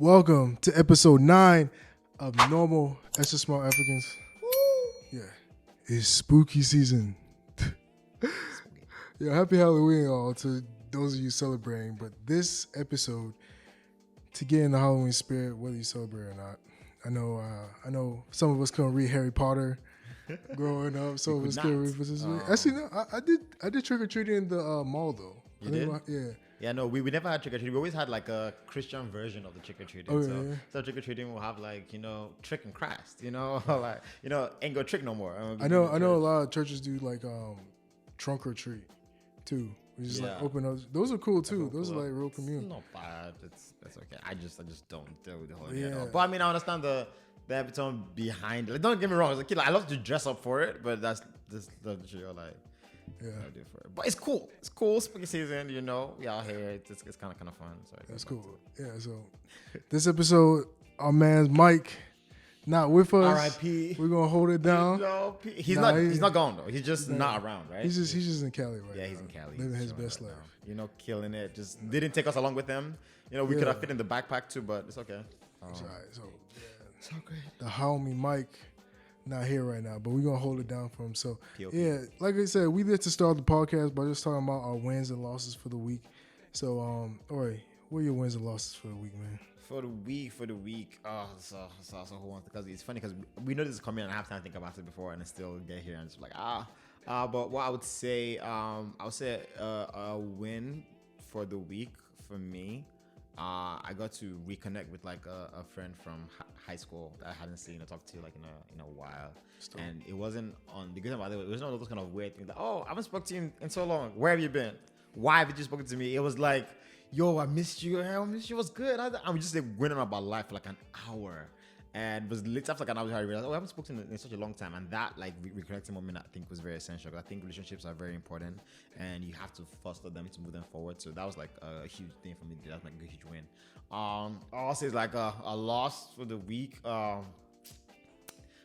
Welcome to episode 9 of Normal Extra Smart Africans. Yeah, it's spooky season. Yeah, happy Halloween all to those of you celebrating. But this episode, to get in the Halloween spirit, whether you celebrate or not, I know some of us couldn't read Harry Potter growing up. Some of us couldn't read this week. Actually, no, I did trick or treating in the mall though. You did? Yeah. Yeah, no, we never had trick or treating. We always had like a Christian version of the trick or treating. Oh, so, yeah. so trick or treating will have like, trick and Christ, like, ain't go trick no more. I know a lot of churches do like trunk or treat too. We just like open those. Those are cool too. Those are like real communal. Not bad. That's okay. I just don't deal with the whole thing at all. But I mean, I understand the epitome behind it. Like, don't get me wrong. As a kid, like, I love to dress up for it, but that's the shit like. Yeah, I do for it. But it's cool. It's cool. Spooky season, we out here. It's kind of fun. So that's cool. Yeah. So this episode, our man Mike, not with us. R.I.P. We're gonna hold it down. He's not gone though. He's just not around, right? He's just in Cali right now. Yeah, he's in Cali. Living his best life. Now. Killing it. Just didn't take us along with him. We could have fit in the backpack too, but it's okay. It's all right. So it's all great. The homie Mike. Not here right now, but we're going to hold it down for him. So, yeah, like I said, we did to start the podcast by just talking about our wins and losses for the week. So, all right, what are your wins and losses for the week, man? For the week. So who wants? Because it's funny because we know this is coming and I have time to think about it before and I still get here and it's like, But what I would say, a win for the week for me. I got to reconnect with like a friend from high school that I hadn't seen or talked to like in a while. And it wasn't on the good about it. It was not those kind of weird things like, I haven't spoken to you in so long. Where have you been? Why haven't you spoken to me? It was like, yo, I missed you. I missed you. It was good. I'm just like going on about life for like an hour. And it was late after like an hour I realized, I haven't spoken in such a long time. And that like reconnecting moment I think was very essential. I think relationships are very important and you have to foster them to move them forward. So that was like a huge thing for me. That's like a huge win. I'll say it's like a loss for the week. I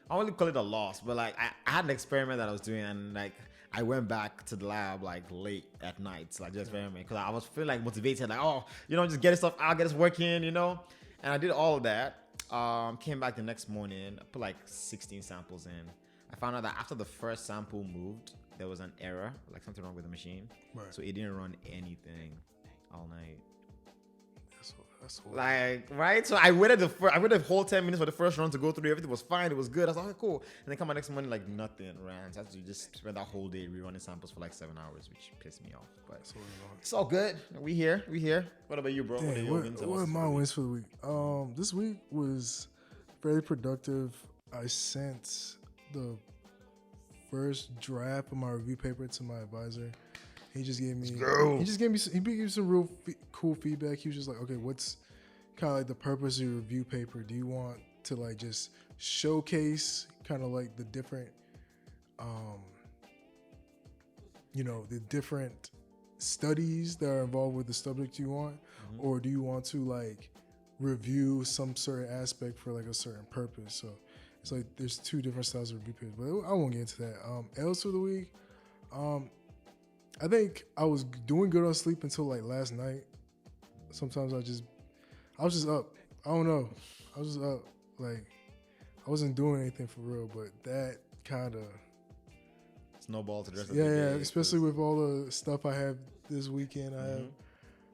wouldn't call it a loss, but like I had an experiment that I was doing and like I went back to the lab like late at night to like just experiment because I was feeling like motivated, like just getting stuff out, get this work in, and I did all of that. Came back the next morning, I put like 16 samples in. I found out that after the first sample moved, there was an error, like something wrong with the machine. Right. So it didn't run anything all night. That's like, right? So I waited the whole 10 minutes for the first run to go through. Everything was fine. It was good. I was like, okay, cool. And then come back next morning, like nothing ran. So I had to just spend that whole day rerunning samples for like 7 hours, which pissed me off. But it's all good. We here. What about you, bro? What are my wins for the week? This week was very productive. I sent the first draft of my review paper to my advisor. He gave me some real cool feedback. He was just like, okay, what's kind of like the purpose of your review paper? Do you want to like just showcase kind of like the different, the different studies that are involved with the subject you want? Mm-hmm. Or do you want to like review some certain aspect for like a certain purpose? So it's like there's two different styles of review papers, but I won't get into that. Else for the week, I think I was doing good on sleep until like last night. Sometimes I was just up. I don't know. I was just up. Like, I wasn't doing anything for real, but that kind of snowballed to the rest of the day. Yeah, especially with all the stuff I have this weekend. I have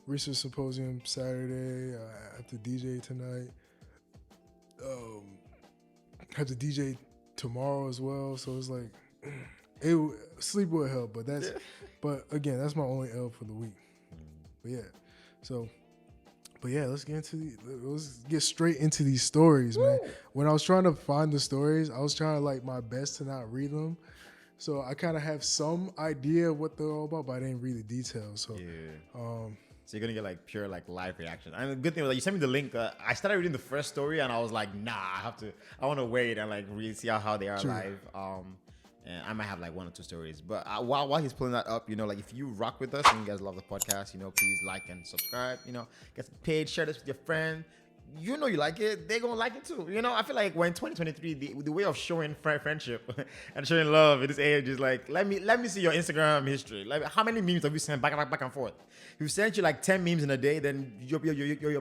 research symposium Saturday. I have to DJ tonight. I have to DJ tomorrow as well. So it's like, sleep will help, but but again, that's my only L for the week. But let's get straight into these stories, man. When I was trying to find the stories, I was trying to like my best to not read them. So I kind of have some idea of what they're all about, but I didn't read the details. So so you're gonna get like pure like live reaction. And the good thing was like you sent me the link. I started reading the first story and I was like, nah, I want to wait and like really see how they are live. And I might have like 1 or 2 stories. But while he's pulling that up, like if you rock with us and you guys love the podcast, please like and subscribe. Get paid, share this with your friend. you know you like it, they're gonna like it too. You know, I feel like we're in 2023, the way of showing friendship and showing love in this age is like, let me see your Instagram history. Like, how many memes have you sent back and forth? If you sent you like 10 memes in a day, then you're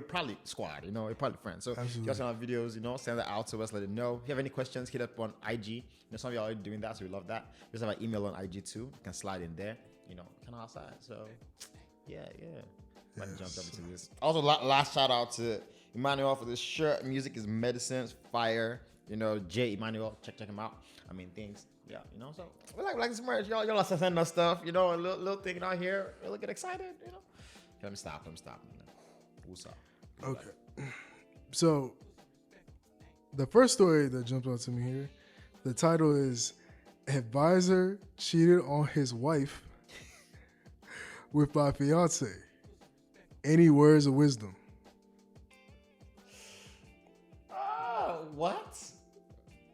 probably squad. You know, you're probably friends. So Absolutely. just on our videos, you know, send that out to us, let it know. If you have any questions, hit up on IG. You know, some of you are already doing that, so we love that. We just have an email on IG too. You can slide in there. You know, kind of outside. So yeah. Might jump up into this. Also, last shout out to Emmanuel for this shirt. Music is medicine. It's fire. You know, J Emmanuel, check him out. I mean, things. Yeah, you know. So we like this merch. Y'all are sending us stuff. You know, a little thing out here. Really get excited. You know. Okay, let me stop. What's up? Okay. So the first story that jumped out to me here, the title is "Advisor Cheated on His Wife with My Fiance." Any words of wisdom? What?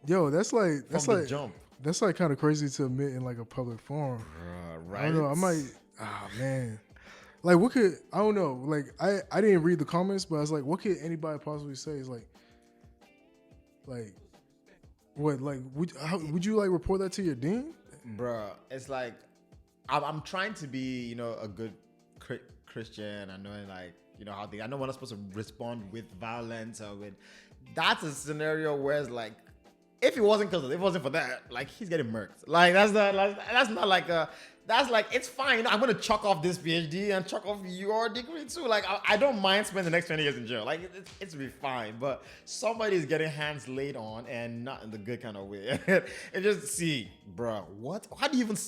Yo, that's like jump. That's like kind of crazy to admit in like a public forum. Right. I don't know. I might. Man. Like, what could I don't know. Like, I didn't read the comments, but I was like, what could anybody possibly say? Is like what? Like, would you like report that to your dean? Bruh, it's like I'm trying to be, you know, a good Christian. I know, like, you know how I know we're not supposed to respond with violence or with. That's a scenario where it's like, if it wasn't for that, like, he's getting murked. Like, that's not like a. That's like, it's fine. I'm gonna chuck off this PhD and chuck off your degree too. Like, I don't mind spending the next 20 years in jail. Like, it's be fine. But somebody's getting hands laid on, and not in the good kind of way. And just see, bro, what? How do you even?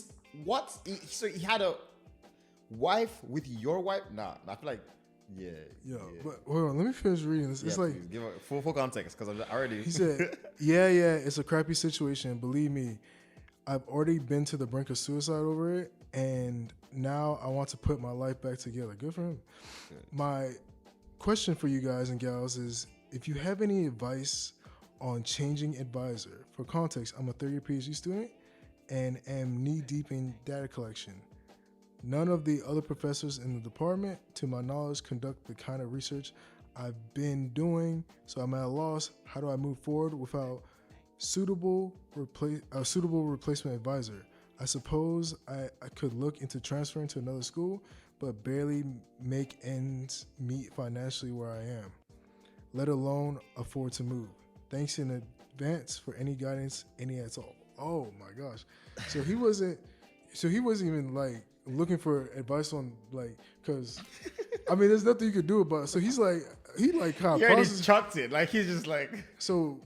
What? So he had a wife with your wife? Nah, I feel like, yeah. But hold on, let me finish reading this. It's like, please, give a full context because I'm already. He said, yeah, it's a crappy situation. Believe me, I've already been to the brink of suicide over it, and now I want to put my life back together. Good for him. Good. My question for you guys and gals is, if you have any advice on changing advisor. For context, I'm a third-year PhD student and am knee-deep in data collection. None of the other professors in the department, to my knowledge, conduct the kind of research I've been doing, so I'm at a loss. How do I move forward without a suitable replacement advisor? I suppose I could look into transferring to another school, but barely make ends meet financially where I am, let alone afford to move. Thanks in advance for any guidance, any at all. Oh my gosh. So he wasn't even like looking for advice on, like, because I mean, there's nothing you could do about it. So he kind of already chucked it. Like, he's just like. So,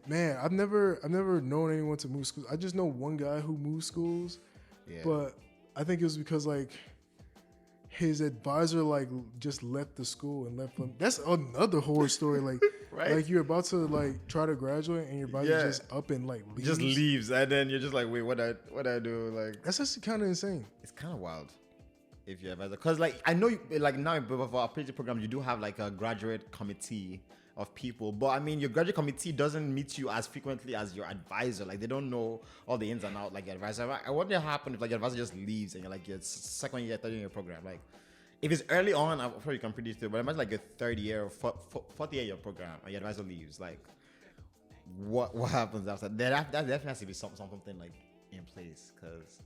man, I've never known anyone to move schools. I just know one guy who moved schools, but I think it was because like his advisor like just left the school and left him. That's another horror story. Like, right? Like you're about to like try to graduate and your advisor just up and like leaves. Just leaves, and then you're just like, wait, what I do? Like, that's just kind of insane. It's kind of wild. If you advisor, because like I know, like now for our PhD program, you do have like a graduate committee of people, but I mean, your graduate committee doesn't meet you as frequently as your advisor. Like, they don't know all the ins and outs like your advisor. I wonder what happen if like your advisor just leaves and you're like your second year, third year program. Like, if it's early on, I'm sure you can predict it. But imagine like your third year or fourth year of your program and your advisor leaves. Like, what happens after that? That definitely has to be something like in place, because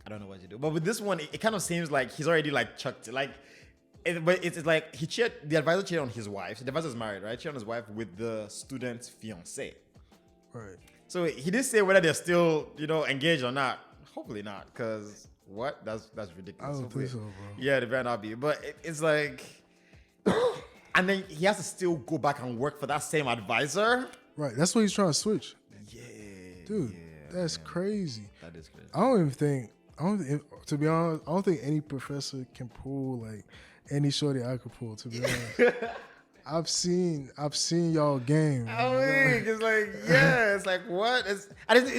I don't know what to do. But with this one, it kind of seems like he's already like chucked it. Like, but it's like the advisor cheated on his wife. So the advisor's married, right? Cheated on his wife with the student's fiance. Right. So he didn't say whether they're still, engaged or not. Hopefully not, because what? That's ridiculous. I don't think so, bro. Yeah, they better not be. But it's like, and then he has to still go back and work for that same advisor. Right. That's what he's trying to switch. Yeah. Dude, that's crazy. That is crazy. To be honest, I don't think any professor can pull like any shorty I could pull, to be honest. I've seen y'all game. I mean, it's like, it's like, what? It's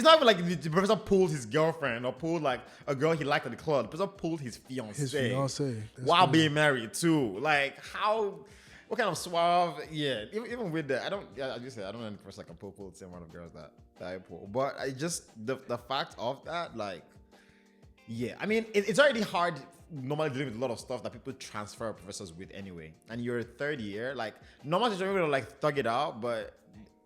not even like the professor pulled his girlfriend or pulled like a girl he liked at the club. The professor pulled his fiance. While being married too. Like, what kind of suave? Yeah, even with that, I don't know any person that can pull the same amount of girls that I pull. But I just, the fact of that, like, yeah, I mean, it's already hard normally dealing with a lot of stuff that people transfer professors with anyway. And you're third year, like normally you're gonna like thug it out, but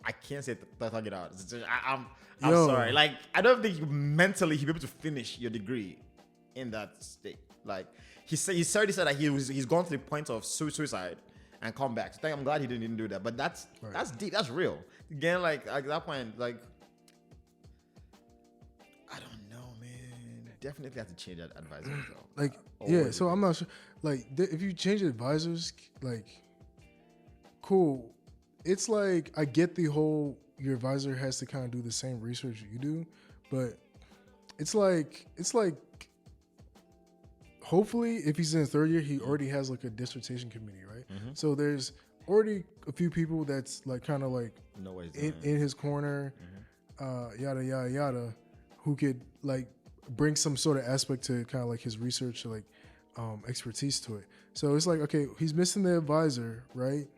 I can't say thug it out. It's just, I'm sorry. Like I don't think you mentally he'll be able to finish your degree in that state. Like he already said that he's gone to the point of suicide and come back. So I'm glad he didn't do that. But that's deep. That's real. Again, like at that point, like I don't know, man. Definitely have to change that advisor. Like yeah. So I'm not sure. Like if you change advisors, like cool. It's like I get the whole your advisor has to kind of do the same research you do, but it's like hopefully if he's in his third year, he already has like a dissertation committee, right? Mm-hmm. So there's already a few people that's like kind of like in his corner, yada yada yada, who could like bring some sort of aspect to kind of like his research, like expertise to it. So it's like, okay, he's missing the advisor, right?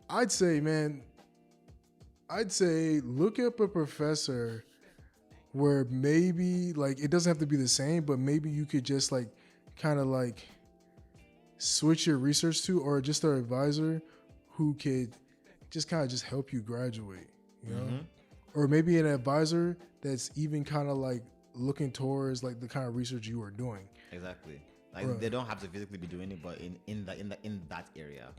I'd say look up a professor where maybe like it doesn't have to be the same, but maybe you could just like kind of like switch your research to, or just an advisor who could just kind of just help you graduate, you know? Or maybe an advisor that's even kind of like looking towards like the kind of research you are doing. Exactly. Like they don't have to physically be doing it, but in that area.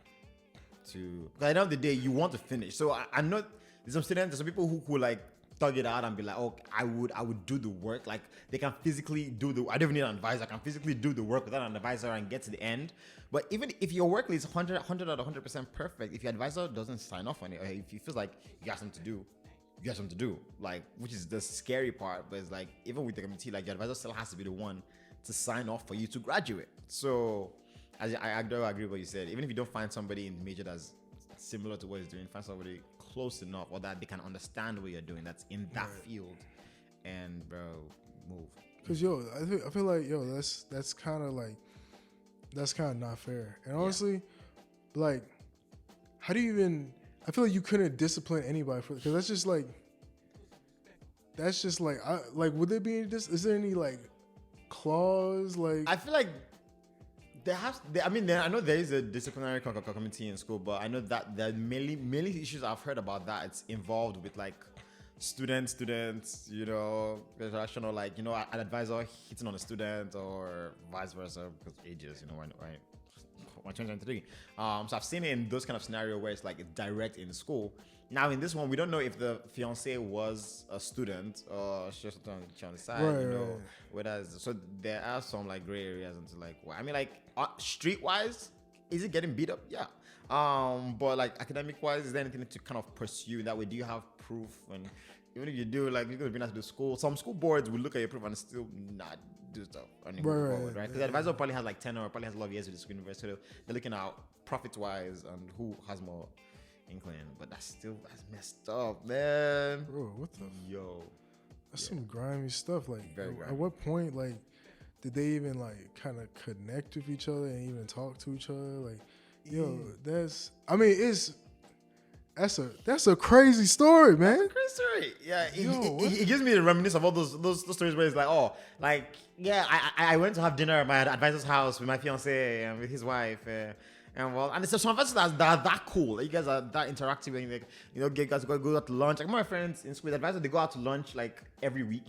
To at the end of the day, you want to finish. So I know there's some students, there's some people who like thug it out and be like, oh, I would do the work. Like they can physically do the. I don't even need an advisor. I can physically do the work without an advisor and get to the end. But even if your work is 100 out of 100% perfect, if your advisor doesn't sign off on it, or if he feels like you got something to do, you got something to do. Like, which is the scary part. But it's like even with the committee, like your advisor still has to be the one to sign off for you to graduate. So. I do agree with what you said. Even if you don't find somebody in the major that's similar to what he's doing, find somebody close enough or that they can understand what you're doing that's in that field. And bro, move. Cause I feel like that's kind of not fair. And honestly, like, how do you even? I feel like you couldn't discipline anybody for because that's just like would there be is there any like clause like? I feel like. I know there is a disciplinary committee in school, but I know that the mainly issues I've heard about that it's involved with like students, you know, interaction or like, you know, an advisor hitting on a student or vice versa because ages, you know, when 2023. So I've seen it in those kind of scenario where it's like it's direct in school. Now in this one, we don't know if the fiance was a student or she's just on the side, you know. So there are some like gray areas into like, I mean, like street wise, is it getting beat up? Yeah. But like academic wise, is there anything to kind of pursue that way? Do you have proof? And even if you do, like you're gonna be nice to the school. Some school boards will look at your proof and still not do stuff forward, right? Because the advisor probably has like 10 or probably has a lot of years with the school university. So they're looking at profit wise and who has more incline, but that's messed up, man. Bro, what the that's some grimy stuff. Like at what point like did they even like kind of connect with each other and even talk to each other? Like that's a crazy story, man. That's a crazy story. Yeah, it gives me a reminiscence of all those stories where it's like, oh, like I went to have dinner at my advisor's house with my fiance and with his wife. And it's some advisors that are that cool. Like, you guys are that interactive. And like, you know, guys go out to lunch. Like my friends in school, the advisor, they go out to lunch like every week,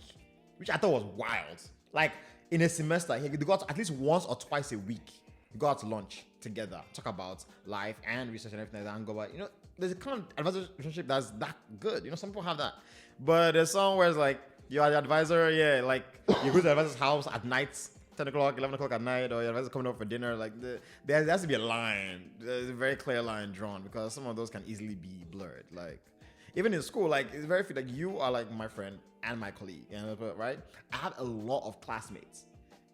which I thought was wild. Like in a semester, they go out at least once or twice a week. You go out to lunch together, talk about life and research and everything like that, and go back. You know, there's a kind of advisor relationship that's that good. You know, some people have that, but there's some where it's like you are the advisor. Like you go to the advisor's house at night. 10 o'clock, 11 o'clock at night, or your advisor coming over for dinner, like there has to be a line. There's a very clear line drawn because some of those can easily be blurred. Like even in school, like it's very like you are like my friend and my colleague, you know, right? I have a lot of classmates,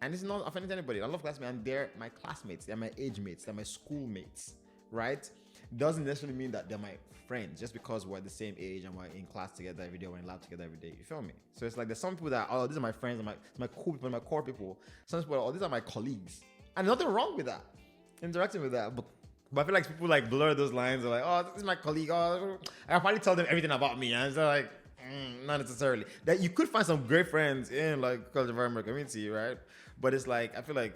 and this is not offending to anybody. I love classmates, and they're my classmates, they're my age mates, they're my schoolmates, right? Doesn't necessarily mean that they're my friends just because we're the same age and we're in class together every day, we're in lab together every day. You feel me? So it's like there's some people that, oh, these are my friends, my cool people, my core people. Some people, oh, these are my colleagues. And nothing wrong with that. Interacting with that. But I feel like people like blur those lines. They're like, oh, this is my colleague. Oh, I can probably tell them everything about me. And it's like, not necessarily. That you could find some great friends in like college environment community, right? But it's like I feel like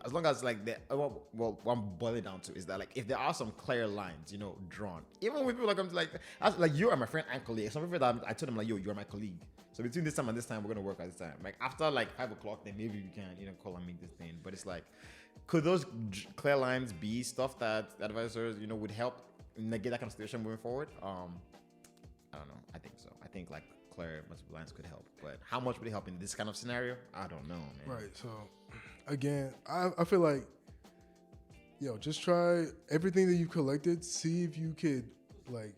as long as like what I'm boiling down to is that like if there are some clear lines, drawn, even with people like you are my friend and colleague. Some people that I told them like, yo, you're my colleague. So between this time and this time, we're gonna work at this time. Like after like 5 o'clock, then maybe we can call and make this thing. But it's like, could those clear lines be stuff that advisors would help negate that kind of situation moving forward? I don't know. I think so. I think like clear multiple lines could help, but how much would it help in this kind of scenario? I don't know, man. Right. So again, I feel like, just try everything that you collected. See if you could like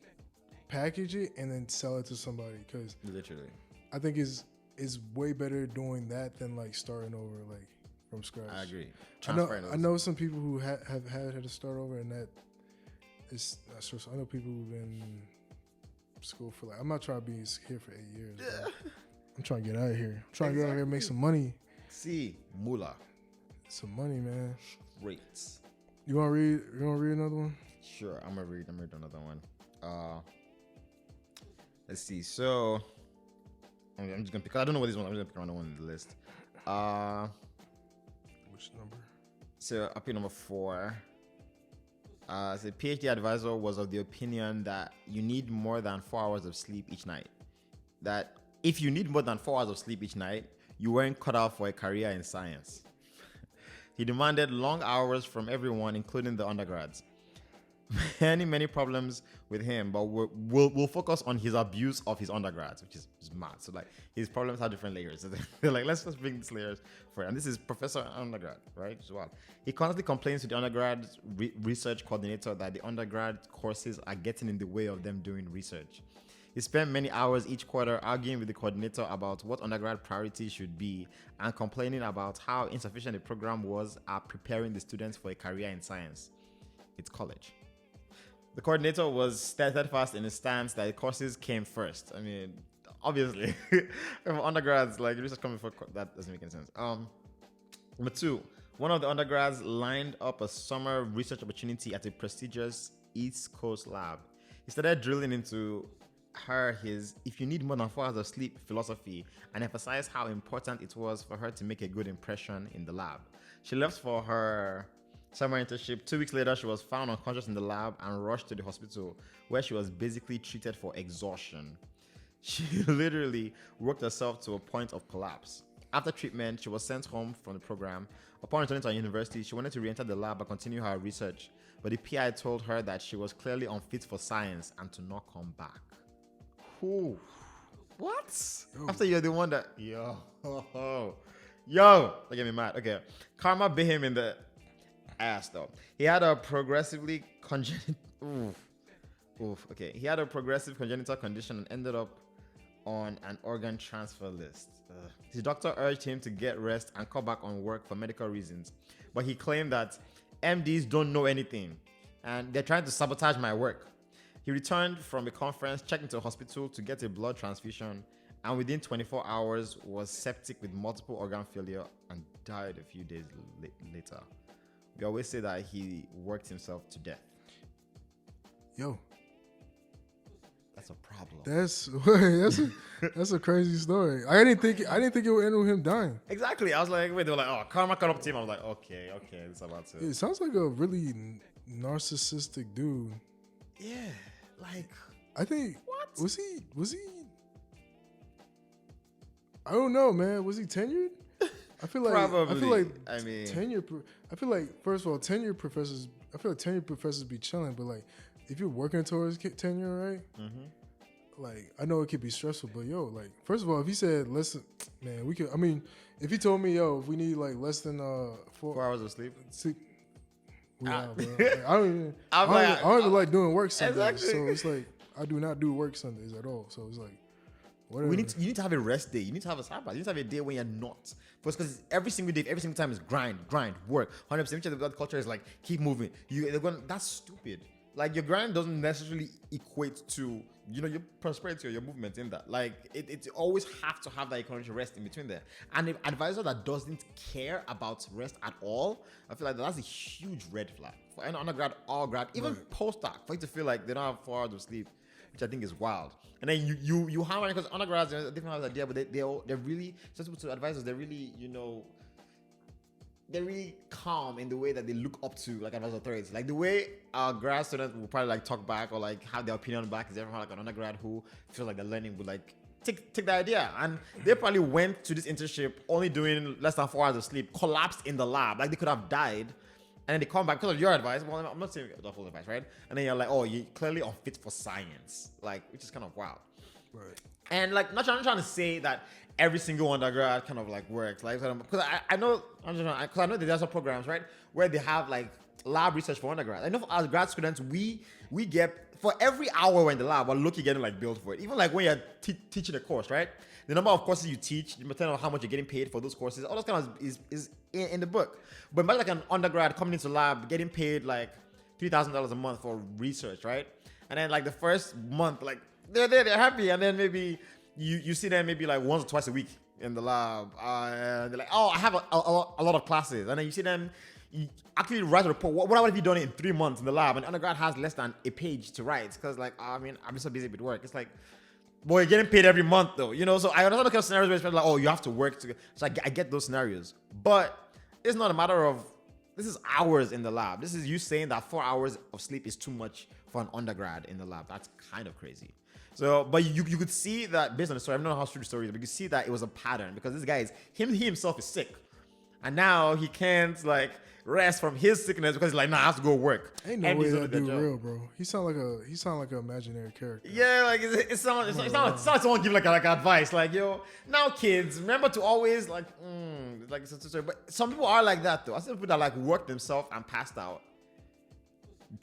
package it and then sell it to somebody. Because literally, I think is way better doing that than like starting over like from scratch. I agree. I know some people who have had to start over, and that is not stressful. I know people who've been school for like, I'm not trying to be here for 8 years. I'm trying to get out of here. I'm trying to get out of here and make some money. See, moolah. Some money, man. Great. You want to read another one? Sure, I'm gonna read another one. Let's see. So I'm just gonna pick. I don't know what this one. I'm just gonna pick another one on the list. Which number? So I pick number 4. The PhD advisor was of the opinion that you need more than 4 hours of sleep each night. That if you need more than 4 hours of sleep each night, you weren't cut out for a career in science. He demanded long hours from everyone, including the undergrads. Many problems with him, but we'll focus on his abuse of his undergrads, which is mad. So like his problems have different layers. So they're like, let's just bring these layers for it. And this is professor and undergrad, right? As well. He constantly complains to the undergrad research coordinator that the undergrad courses are getting in the way of them doing research. He spent many hours each quarter arguing with the coordinator about what undergrad priorities should be and complaining about how insufficient the program was at preparing the students for a career in science. It's college. The coordinator was steadfast in his stance that the courses came first. I mean, obviously, from undergrads, like research coming before, that doesn't make any sense. Number 2, one of the undergrads lined up a summer research opportunity at a prestigious East Coast lab. He started drilling into his "if you need more than 4 hours of sleep" philosophy and emphasized how important it was for her to make a good impression in the lab. She left for her summer internship. 2 weeks later, she was found unconscious in the lab and rushed to the hospital, where she was basically treated for exhaustion. She literally worked herself to a point of collapse. After treatment, she was sent home from the program. Upon returning to her university, she wanted to re-enter the lab and continue her research, but the PI told her that she was clearly unfit for science and to not come back. Who? What? Yo. After you're the one that... Yo. Don't get me mad. Okay. Karma bit him in the ass, though. He had a progressively congenital... Okay. He had a progressive congenital condition and ended up on an organ transfer list. His doctor urged him to get rest and come back on work for medical reasons, but he claimed that MDs don't know anything and they're trying to sabotage my work. He returned from a conference, checked into a hospital to get a blood transfusion, and within 24 hours was septic with multiple organ failure and died a few days later. We always say that he worked himself to death. Yo. That's a problem. That's a crazy story. I didn't think it would end with him dying. Exactly. I was like, wait, they were like, oh, karma caught up to him. I was like, okay, it's about to. It sounds like a really narcissistic dude. Yeah, like I think. What was he? I don't know, man. Was he tenured? I feel like probably. I feel like I mean, tenure. I feel like first of all, tenured professors. I feel like tenured professors be chilling, but like if you're working towards tenure, right? Mm-hmm. Like I know it could be stressful, but yo, like first of all, if he said listen, man, we could. I mean, if he told me, yo, if we need like less than 4 hours of sleep. Like, I don't even like doing work Sundays, exactly. So it's like I do not do work Sundays at all. So it's like whatever. You need to have a rest day. You need to have a Sabbath. You need to have a day when you're not. Because every single day, every single time is grind, work. 100%. The blood culture is like keep moving. That's stupid. Like your grind doesn't necessarily equate to your prosperity or your movement in that. Like it always have to have that economic rest in between there. And if advisor that doesn't care about rest at all, I feel like that's a huge red flag for any undergrad or grad, even postdoc, for you to feel like they don't have 4 hours of sleep. which I think is wild. And then you hammer because undergrads are different idea, but they're really sensible to advisors. They're really they're really calm in the way that they look up to like advice authorities. Like the way our grad students will probably like talk back or like have their opinion back is everyone like an undergrad who feels like they're learning would like take the idea. And they probably went to this internship only doing less than 4 hours of sleep, collapsed in the lab, like they could have died. And then they come back because of your advice. Well, I'm not saying the full advice, right? And then you're like, oh, you're clearly unfit for science, like, which is kind of wild. Right. And like, I'm not trying to say that every single undergrad kind of like works, like, because I know that there's some programs, right, where they have like lab research for undergrad. I know as grad students, we get for every hour we're in the lab, we're looking getting like billed for it. Even like when you're teaching a course, right? The number of courses you teach, depending on how much you're getting paid for those courses, all those kind of is in the book. But imagine like an undergrad coming into lab, getting paid like $3,000 a month for research, right? And then like the first month, like they're happy, and then maybe you see them maybe like once or twice a week in the lab, and they're like, oh, I have a lot of classes, and then you see them actually write a report. What have you done in 3 months in the lab? And undergrad has less than a page to write because like, I mean, I'm so busy with work. It's like, boy, you're getting paid every month though, you know. So I understand the kind of scenarios where it's like, oh, you have to work to. So I get those scenarios, but it's not a matter of this is hours in the lab. This is you saying that 4 hours of sleep is too much for an undergrad in the lab. That's kind of crazy. So, but you could see that based on the story. I don't know how true the story is, but you could see that it was a pattern because this guy he himself is sick, and now he can't like rest from his sickness because he's like, nah, I have to go work. Ain't no way that dude real, bro. He sound like an imaginary character. Yeah, like it sounds like someone give like advice, like, yo, now kids, remember to always like, but some people are like that though. I see people that like work themselves and passed out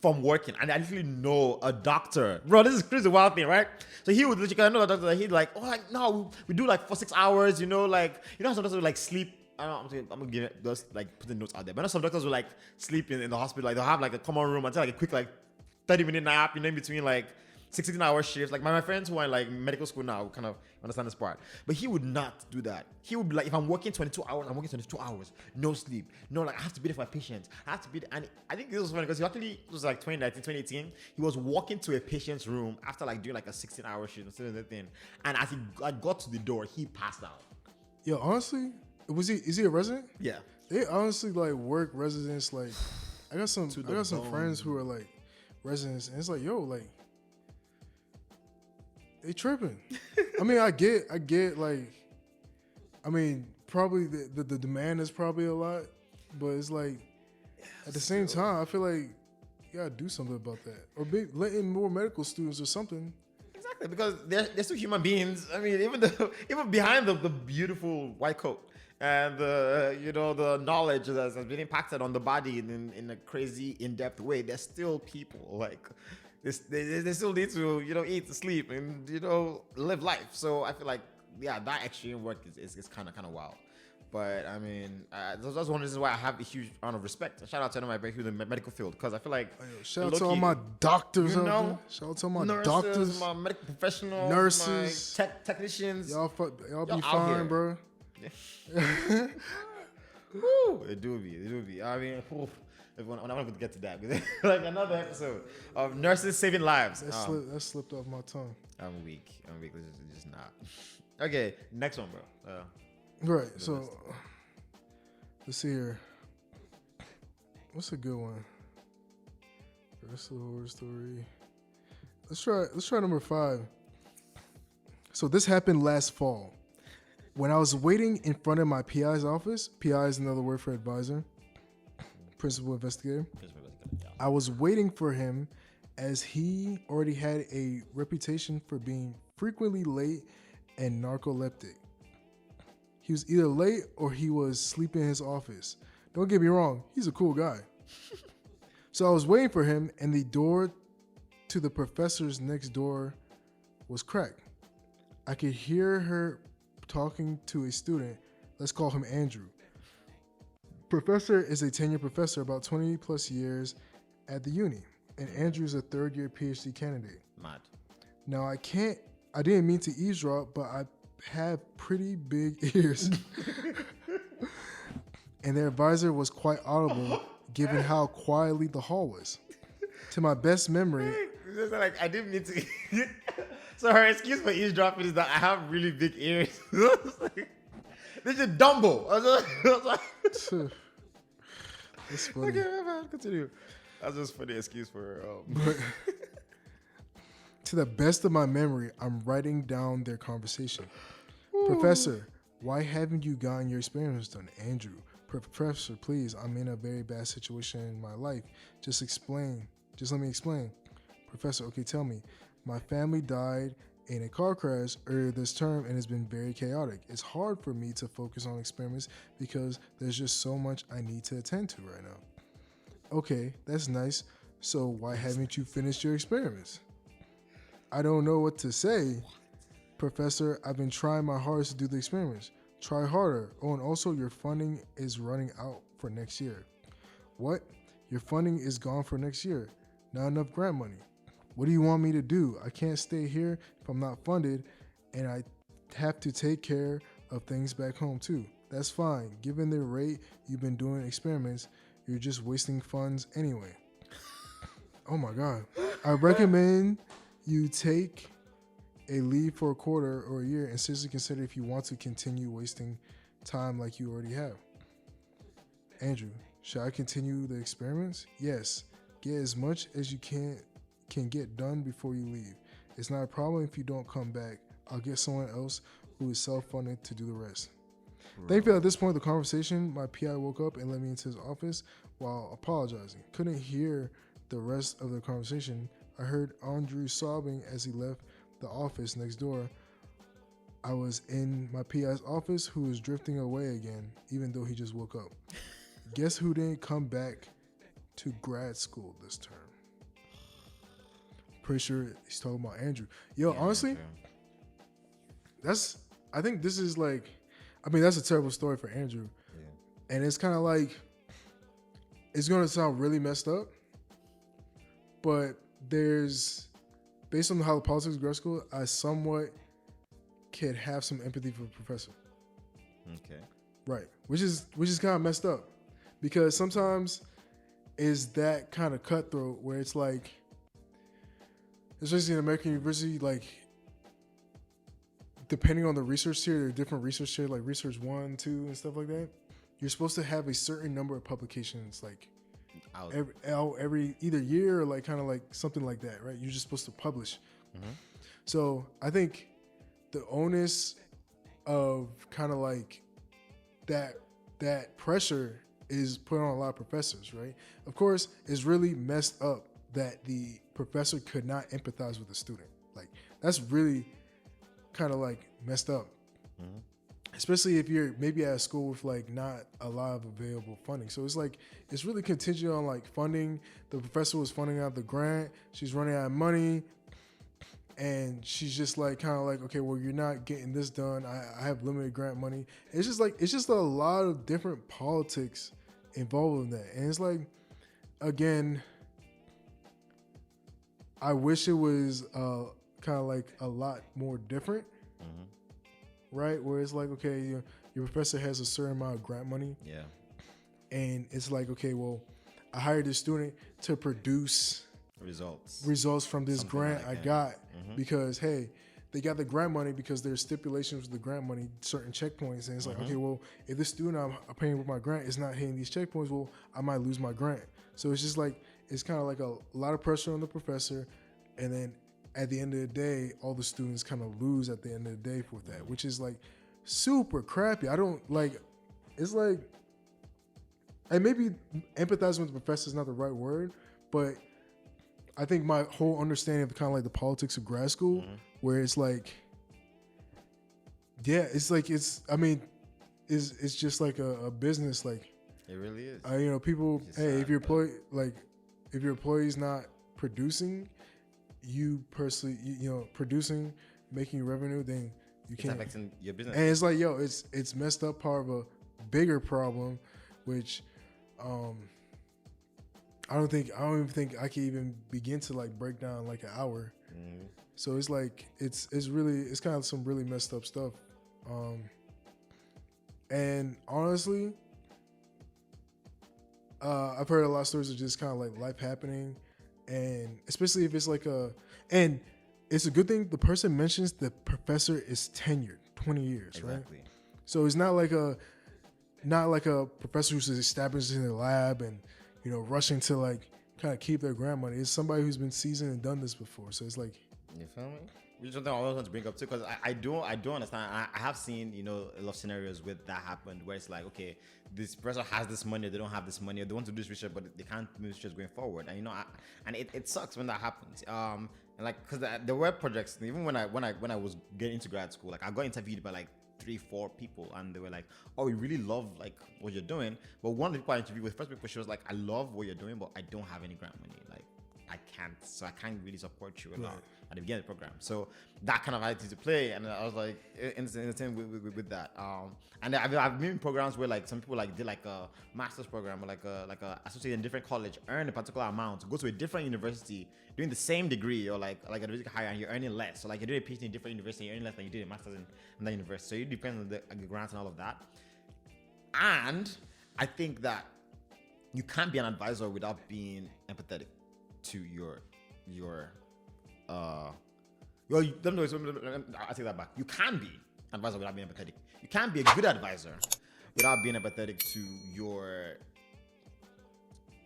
from working, and I literally know a doctor, bro. This is crazy wild thing, right? So he would literally, I know a doctor that he'd like, oh, like no, we do like for 6 hours, you know, like you know how some doctors would like sleep. I don't know, I'm gonna give it those like put the notes out there. But I know some doctors will like sleep in the hospital, like they'll have like a common room until like a quick like 30-minute nap, you know, in between like 16-hour shifts. Like my friends who are in like medical school now kind of understand this part. But he would not do that. He would be like, if I'm working 22 hours, I'm working 22 hours, no sleep. No, like I have to be there for my patients. I have to be there. And I think this was funny because it was like 2019, 2018. He was walking to a patient's room after like doing like a 16-hour shift and thing. And as he got to the door, he passed out. Yo, honestly, is he a resident? Yeah. They honestly like work residents like I got some friends who are like residents, and it's like, yo, like they tripping. I mean, I get like, I mean, probably the demand is probably a lot, but it's like at the same time, I feel like you gotta do something about that, or letting more medical students or something. Exactly, because they're still human beings. I mean, even behind the beautiful white coat and the knowledge that's been impacted on the body in a crazy in-depth way, they're still people. Like they still need to eat, sleep, and live life. So I feel like that extreme work is kind of wild. But I mean, that's one reason why I have a huge amount of respect. Shout out to my who's in the medical field, because I feel like shout out to all my doctors, shout out to all my nurses, doctors, my medical professionals, nurses, my technicians. Y'all be fine, here, bro. Yeah. Woo, it do be. I mean, I'm not going to get to that because like another episode of nurses saving lives. That slipped off my tongue. I'm weak. It's just not. Okay, next one, bro. Right. So let's see here. What's a good one? Rest of the horror story. Let's try number 5. So this happened last fall. When I was waiting in front of my PI's office, PI is another word for advisor, principal investigator. I was waiting for him as he already had a reputation for being frequently late and narcoleptic. He was either late or he was sleeping in his office. Don't get me wrong, he's a cool guy. So I was waiting for him, and the door to the professor's next door was cracked. I could hear her talking to a student. Let's call him Andrew. Professor is a tenured professor, about 20 plus years at the uni, and Andrew's a third-year PhD candidate. Mad. Now I didn't mean to eavesdrop, but I have pretty big ears. And their advisor was quite audible given how quietly the hall was. To my best memory, It's like I didn't mean to. So her excuse for eavesdropping is that I have really big ears. This is Dumbo. I was like, That's funny. okay, man, continue. That's just funny excuse for. But to the best of my memory, I'm writing down their conversation. Professor, why haven't you gotten your experiments done? Andrew, Professor, please, I'm in a very bad situation in my life. Just explain. Just let me explain. Professor, okay, tell me. My family died in a car crash earlier this term and it's been very chaotic. It's hard for me to focus on experiments because there's just so much I need to attend to right now. Okay, that's nice. So why haven't you finished your experiments? I don't know what to say. Professor, I've been trying my hardest to do the experiments. Try harder. Oh, and also your funding is running out for next year. What? Your funding is gone for next year. Not enough grant money. What do you want me to do? I can't stay here if I'm not funded, and I have to take care of things back home too. That's fine. Given the rate you've been doing experiments, you're just wasting funds anyway. Oh my God. I recommend you take a leave for a quarter or a year and seriously consider if you want to continue wasting time like you already have. Andrew, should I continue the experiments? Yes. Get as much as you can get done before you leave. It's not a problem if you don't come back. I'll get someone else who is self-funded to do the rest. Right. Thankfully, at this point of the conversation, my PI woke up and let me into his office while apologizing. Couldn't hear the rest of the conversation. I heard Andrew sobbing as he left the office next door. I was in my PI's office who was drifting away again, even though he just woke up. Guess who didn't come back to grad school this term? Pretty sure he's talking about Andrew. Yo, yeah, honestly, I think this is like, that's a terrible story for Andrew. Yeah. And it's kind of like, it's going to sound really messed up, but based on how the politics of grad school, I somewhat can have some empathy for the professor. Okay. Right. Which is kind of messed up because sometimes is that kind of cutthroat where it's like, especially in American university, like depending on the research tier, there are different research tier, like research 1, 2, and stuff like that. You're supposed to have a certain number of publications, like every either year or like kind of like something like that, right? You're just supposed to publish. Mm-hmm. So I think the onus of kind of like that pressure is put on a lot of professors, right? Of course, it's really messed up that the professor could not empathize with the student. Like that's really kind of like messed up. Mm-hmm. Especially if you're maybe at a school with like not a lot of available funding. So it's like, it's really contingent on like funding. The professor was funding out the grant. She's running out of money. And she's just like, kind of like, okay, well, you're not getting this done. I have limited grant money. It's just a lot of different politics involved in that. And it's like, again, I wish it was kind of like a lot more different. Mm-hmm. Right? Where it's like, okay, your professor has a certain amount of grant money. Yeah. And it's like, okay, well, I hired this student to produce results from this grant I got because, hey, they got the grant money because there's stipulations with the grant money, certain checkpoints. And it's like, okay, well, if this student I'm paying with my grant is not hitting these checkpoints, well, I might lose my grant. So it's just like, it's kind of like a lot of pressure on the professor. And then at the end of the day, all the students kind of lose at the end of the day with that, which is like super crappy. I don't like, it's like, and maybe empathizing with the professor is not the right word, but I think my whole understanding of kind of like the politics of grad school, where it's like, yeah, it's like, it's just like a business. Like it really is. People, hey, if your employee's not producing, you personally, producing, making revenue, then you can't. It's affecting your business. And it's like, yo, it's messed up part of a bigger problem, which I don't even think I can even begin to like break down like an hour. Mm-hmm. So it's like it's kind of some really messed up stuff. And honestly, I've heard a lot of stories of just kind of like life happening and especially if it's like and it's a good thing the person mentions the professor is tenured 20 years, Exactly. right? So it's not like a professor who's established in the lab and rushing to like kind of keep their grant money. It's somebody who's been seasoned and done this before. So it's like, You feel me? Which is something I always want to bring up too, because I do understand. I have seen a lot of scenarios where that happened, where it's like, okay, this person has this money, they don't have this money, or they want to do this research, but they can't do research going forward. And and it sucks when that happens. And like, because there were projects, even when I was getting into grad school, like I got interviewed by like 3-4 people, and they were like, oh, we really love like what you're doing. But one of the people I interviewed with, first people, she was like, I love what you're doing, but I don't have any grant money. Like, I can't really support you a lot at the beginning of the program. So that kind of attitude to play, and I was like, in the same with that. And I've been in programs where like some people like did like a master's program or like a associate in a different college, earn a particular amount, go to a different university doing the same degree or like a degree higher, and you're earning less. So like you're doing a PhD in a different university, you're earning less than you did a master's in that university. So it depends on the grants and all of that. And I think that you can't be an advisor without being empathetic to your I take that back. You can be an advisor without being empathetic. You can't be a good advisor without being empathetic to your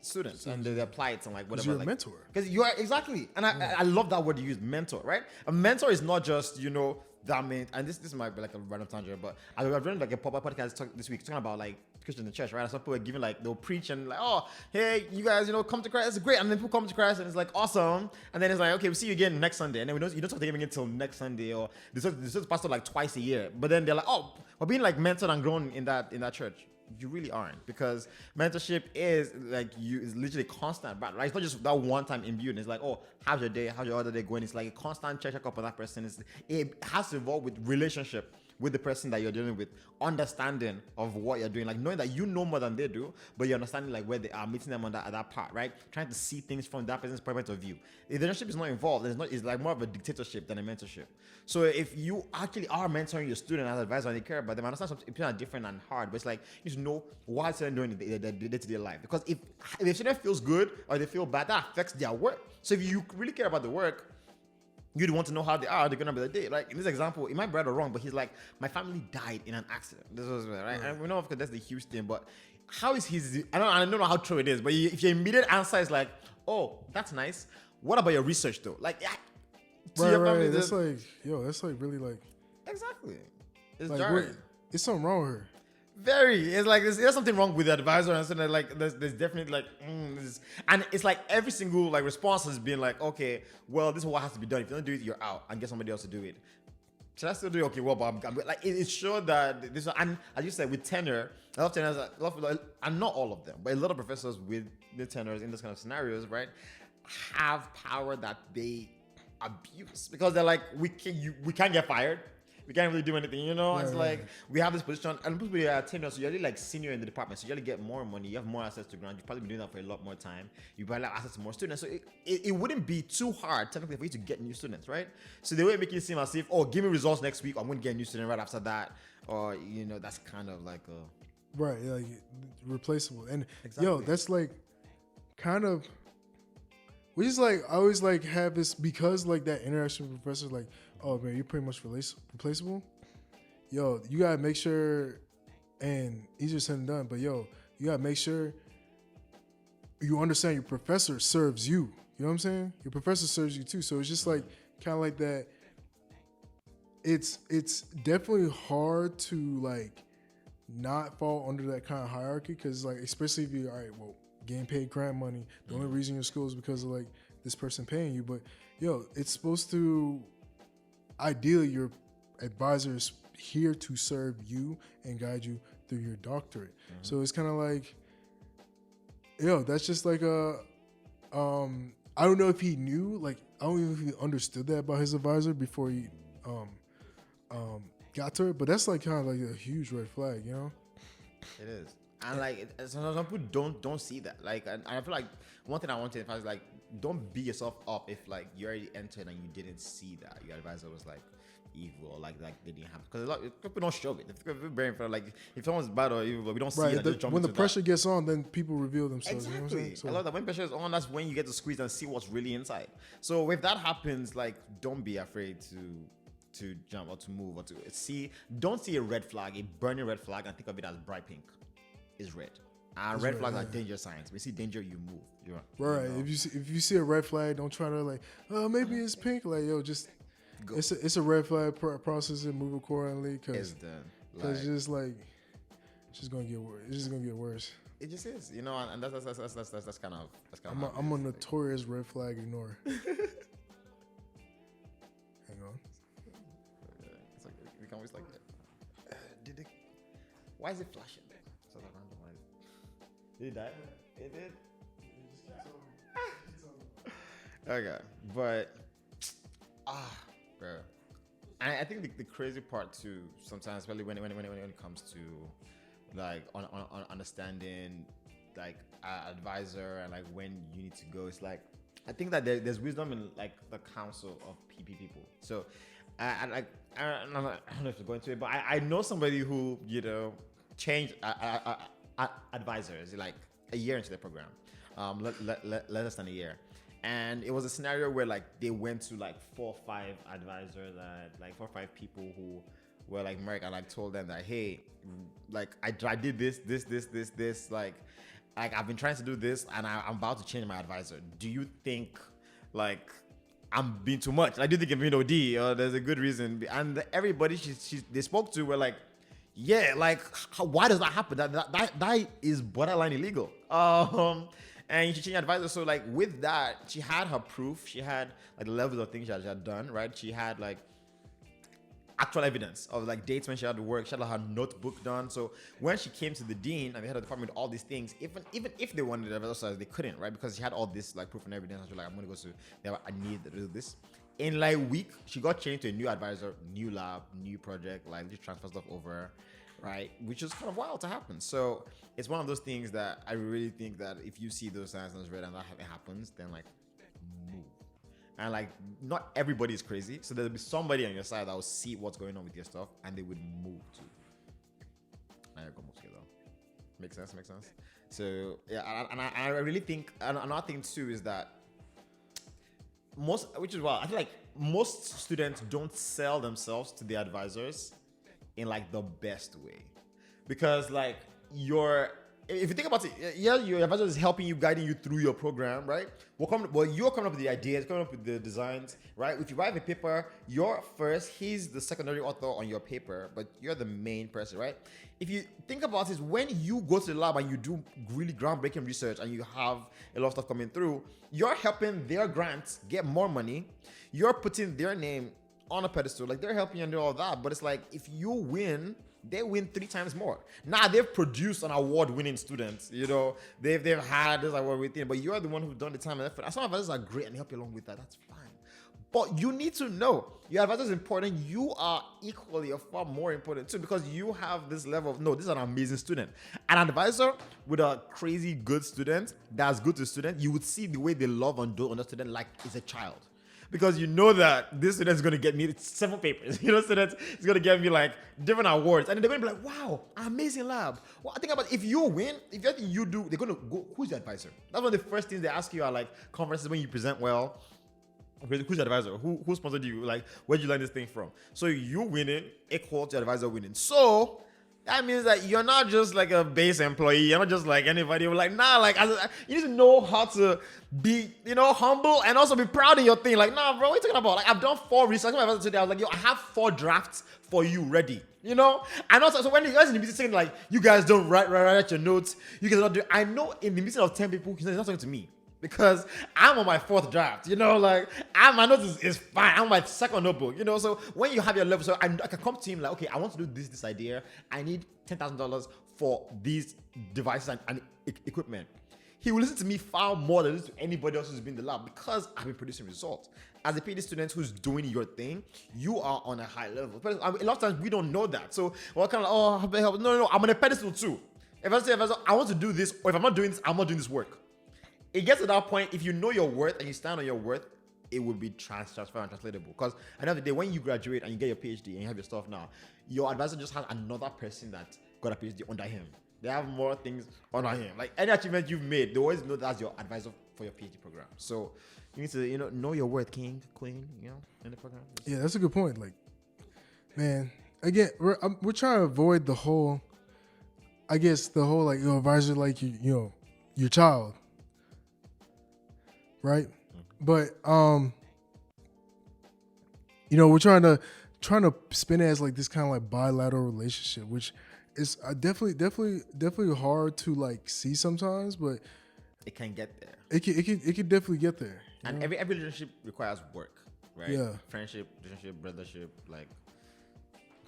students and their plights and like whatever. You're like, a mentor. Because you are exactly, and I love that word you use, mentor. Right? A mentor is not just that means, and this might be like a random tangent, but I've read like a pop-up podcast this week talking about like Christians in the church, right? And some people are giving like, they'll preach and like, oh, hey, you guys, come to Christ, it's great. And then people come to Christ and it's like awesome. And then it's like, okay, we'll see you again next Sunday. And then you don't talk to them again until next Sunday, or they talk to the pastor like twice a year. But then they're like, oh, we're being like mentored and grown in that church. You really aren't, because mentorship is like is literally constant, right? It's not just that one time imbued. It's like, oh, how's your day? How's your other day going? It's like a constant check up on that person. It has to involve with relationship with the person that you're dealing with, understanding of what you're doing, like knowing that you know more than they do, but you're understanding like where they are, meeting them on that part, right? Trying to see things from that person's point of view. The relationship is not involved. It's like more of a dictatorship than a mentorship. So if you actually are mentoring your student as an advisor and you care about them, I understand some people are different and hard, but it's like you just know what they're doing in their day-to-day life. Because if the student feels good or they feel bad, that affects their work. So if you really care about the work, you'd want to know how they are. They're gonna be like, day. Like in this example, it might be right or wrong, but he's like, my family died in an accident. This was right, and we know of course that's the huge thing. But how is his? I don't know how true it is. But if your immediate answer is like, oh, that's nice. What about your research though? Like, right. That's like, that's like really like exactly. It's like jarring. It's something wrong with her. Very. It's like there's something wrong with the advisor, and so like there's definitely like and it's like every single like response has been like, okay, well, this is what has to be done. If you don't do it, you're out, and get somebody else to do it. Should I still do it? Okay, well, but I'm like it's sure that this, and as you said, with tenure, a lot of tenors, and not all of them, but a lot of professors with the tenors in this kind of scenarios, right, have power that they abuse, because they're like, we can't get fired. We can't really do anything, It's like we have this position, and people are tenure, so you're really like senior in the department, so you really get more money, you have more access to grant, you've probably been doing that for a lot more time, you probably have access to more students, so it wouldn't be too hard technically for you to get new students, right? So they will make it seem as if, oh, give me results next week, I'm going to get a new student right after that, or that's kind of like a right, like replaceable, and exactly. That's like kind of. Which is like, I always like have this, because like that interaction with professors, like, oh man, you're pretty much replaceable. You gotta make sure, and easier said than done, but you gotta make sure you understand your professor serves you. You know what I'm saying? Your professor serves you too. So it's just like, kind of like that. It's definitely hard to like not fall under that kind of hierarchy, because like, especially if you're, all right, well, getting paid grant money, the only reason you're in school is because of like this person paying you. But it's supposed to, ideally, your advisor is here to serve you and guide you through your doctorate. So it's kind of like, that's just like a I don't know if he knew, like, I don't even know if he understood that about his advisor before he got to it, but that's like kind of like a huge red flag, It is. And like some people don't see that. Like, and I feel like one thing I want to emphasize, like, don't beat yourself up if like you already entered and you didn't see that your advisor was like evil or like they didn't have, because a lot of people don't show it. Like if someone's bad or evil, but we don't see it. When the pressure gets on, then people reveal themselves. Exactly. You know what I'm saying? So, I love that when pressure is on, that's when you get to squeeze and see what's really inside. So if that happens, like don't be afraid to jump or to move or to see. Don't see a red flag, a burning red flag, and think of it as bright pink. Is red. And red flags are danger signs. We see danger, you move. Right. You know? If you see a red flag, don't try to like, oh, maybe it's pink. Like, yo, just go. It's a red flag. Process it, move accordingly. Because it's just like it's just gonna get worse. It's just gonna get worse. It just is, you know, and that's kind of I'm a notorious red flag ignorer. Hang on. It's like we can always like. Why is it flashing? So random. Did it die? It did. Okay, but bro, and I think the crazy part too, sometimes, especially when it comes to like on understanding like advisor and like when you need to go, it's like I think that there's wisdom in like the counsel of PP people. So I don't know if to go into it, but I know somebody who changed advisors like a year into the program, less than a year. And it was a scenario where like they went to like 4 or 5 advisors, like 4 or 5 people who were like Merrick, and like told them that, hey, like I did this, like I've been trying to do this, and I'm about to change my advisor. Do you think like I'm being too much? Like, do you think I'm being OD, or there's a good reason? And everybody they spoke to were like, yeah, like why does that happen? That is borderline illegal. And she changed advisor. So like with that, she had her proof. She had like the levels of things she had done, right? She had like actual evidence of like dates when she had to work. She had like her notebook done. So when she came to the dean and they had a department with all these things, even if they wanted to advisor, they couldn't, right? Because she had all this like proof and evidence. She was like, I'm gonna go to. I need to do this. In like a week, she got changed to a new advisor, new lab, new project. Like just transfer stuff over. Right, which is kind of wild to happen. So it's one of those things that I really think that if you see those signs and red and that happens, then like move. And like not everybody is crazy, so there'll be somebody on your side that will see what's going on with your stuff and they would move too. And you go move together. Makes sense. So yeah, and I really think another thing too is that which is why I feel like most students don't sell themselves to the advisors in like the best way, because like if you think about it, yeah, your advisor is helping you, guiding you through your program, right? You're coming up with the ideas, coming up with the designs, right? If you write a paper, he's the secondary author on your paper, but you're the main person, right? If you think about it, when you go to the lab and you do really groundbreaking research and you have a lot of stuff coming through, you're helping their grants get more money. You're putting their name on a pedestal, like they're helping you and do all that, but it's like if you win, they win 3 times more. Now they've produced an award-winning student, they've had this award with them, but you're the one who's done the time and effort. Some advisors are great and help you along with that. That's fine, but you need to know your advisor is important. You are equally or far more important too, because you have this level of this is an amazing student. An advisor with a crazy good student that's good to student, you would see the way they love on that student like it's a child. Because you know that this student is going to get me 7 papers. Student is going to get me like different awards. And they're going to be like, wow, amazing lab. Well, I think about if you win, if everything you do, they're going to go, who's the advisor? That's one of the first things they ask you at like conferences when you present well. Who's the advisor? Who sponsored you? Like, where'd you learn this thing from? So you winning equal to advisor winning. So that means that you're not just like a base employee. You're not just like anybody. You're like, nah, like you need to know how to be, humble and also be proud of your thing. Like, nah, bro, what are you talking about? Like, I've done 4 research. I was like, yo, I have 4 drafts for you ready. And also, so when you guys in the meeting saying like, you guys don't write your notes, you guys don't do. I know in the meeting of 10 people, he's not talking to me. Because I'm on my 4th draft, my notes is fine. I'm on my 2nd notebook, So when you have your level, so I can come to him like, okay, I want to do this idea. I need $10,000 for these devices and equipment. He will listen to me far more than listen to anybody else who's been in the lab, because I've been producing results. As a PhD student who's doing your thing, you are on a high level. But a lot of times we don't know that. So we're kind of like, no, I'm on a pedestal too. If I say, I want to do this, or if I'm not doing this, I'm not doing this work. it gets to that point. If you know your worth and you stand on your worth, it will be transferable and translatable. Because at the end of the day, when you graduate and you get your PhD and you have your stuff now, your advisor just has another person that got a PhD under him. They have more things under him. Like any achievement you've made, they always know that's your advisor for your PhD program. So you need to, know your worth, king, queen, in the program. Yeah, that's a good point. Like, man, again, we're trying to avoid the whole, I guess, the whole like advisor like your child, right? But we're trying to spin it as like this kind of like bilateral relationship, which is definitely hard to like see sometimes, but it can get there. It can definitely get there. And every relationship requires work, right? Yeah. Friendship, relationship, brothership, like